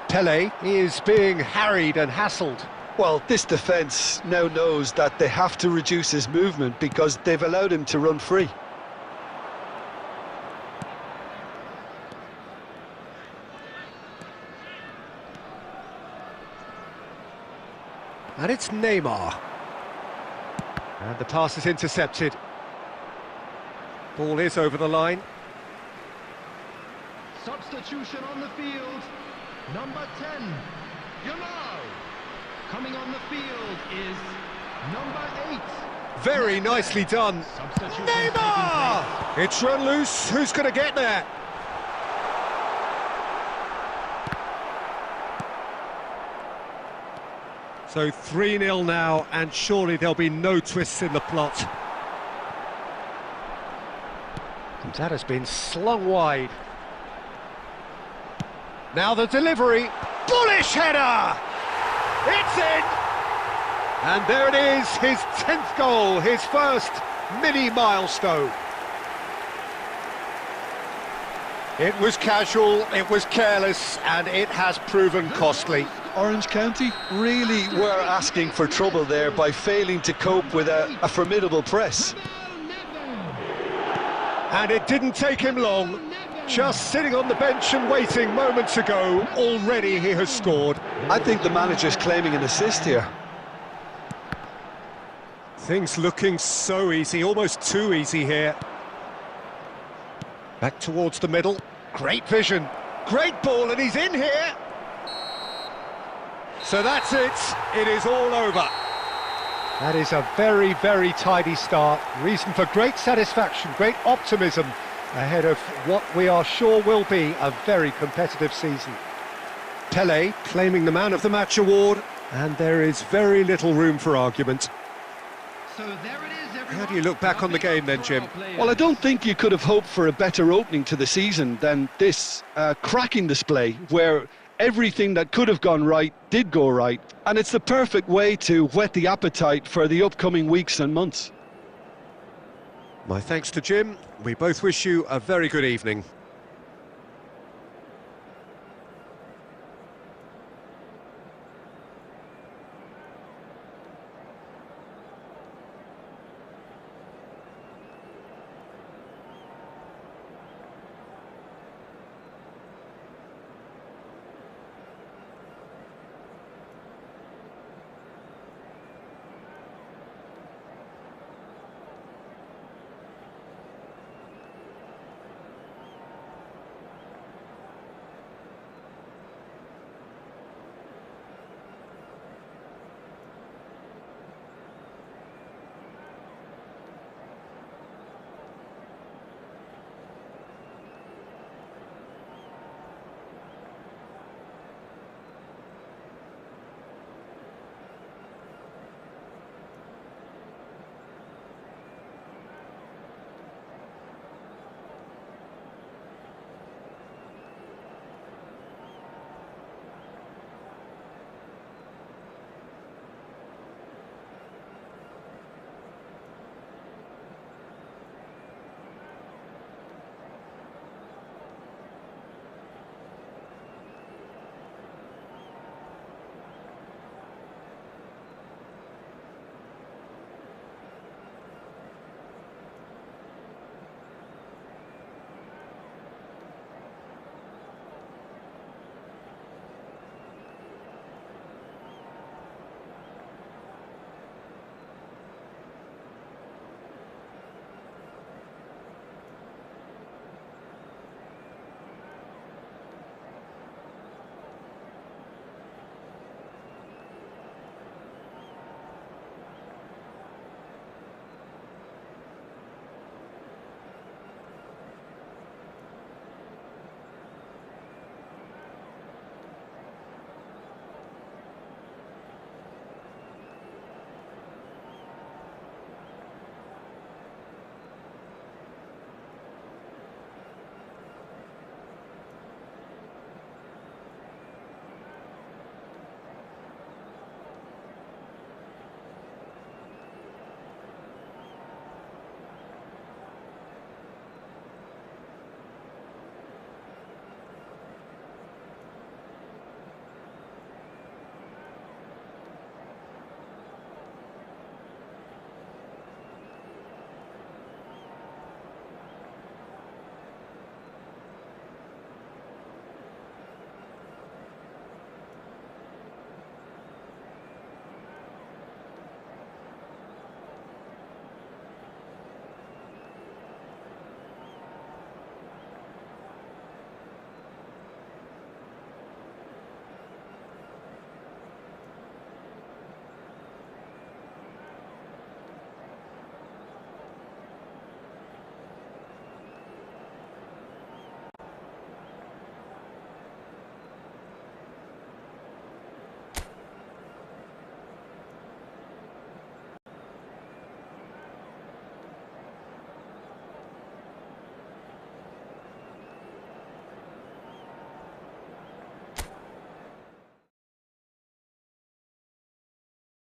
Pele is being harried and hassled. Well, this defence now knows that they have to reduce his movement because they've allowed him to run free. And it's Neymar. And the pass is intercepted. Ball is over the line. Substitution on the field. Number 10, Yamal. Coming on the field is number 8. Very nicely done. Neymar! It's run loose. Who's going to get there? So 3-0 now, and surely there'll be no twists in the plot. And that has been slung wide. Now the delivery. Bullish header! It's in! And there it is, his 10th goal, his first mini milestone. It was casual, it was careless, and it has proven costly. Orange County really were asking for trouble there by failing to cope with a formidable press. And it didn't take him long. Just sitting on the bench and waiting moments ago, already he has scored. I think the manager's claiming an assist here. Things looking so easy, almost too easy here. Back towards the middle. Great vision. Great ball, and he's in here. So that's it. It is all over. That is a very, very tidy start. Reason for great satisfaction, great optimism ahead of what we are sure will be a very competitive season. Pele claiming the Man of the Match award, and there is very little room for argument. So there it is, everyone. How do you look back on the game then, Jim? Well, I don't think you could have hoped for a better opening to the season than this cracking display where everything that could have gone right did go right, and it's the perfect way to whet the appetite for the upcoming weeks and months. My thanks to Jim. We both wish you a very good evening.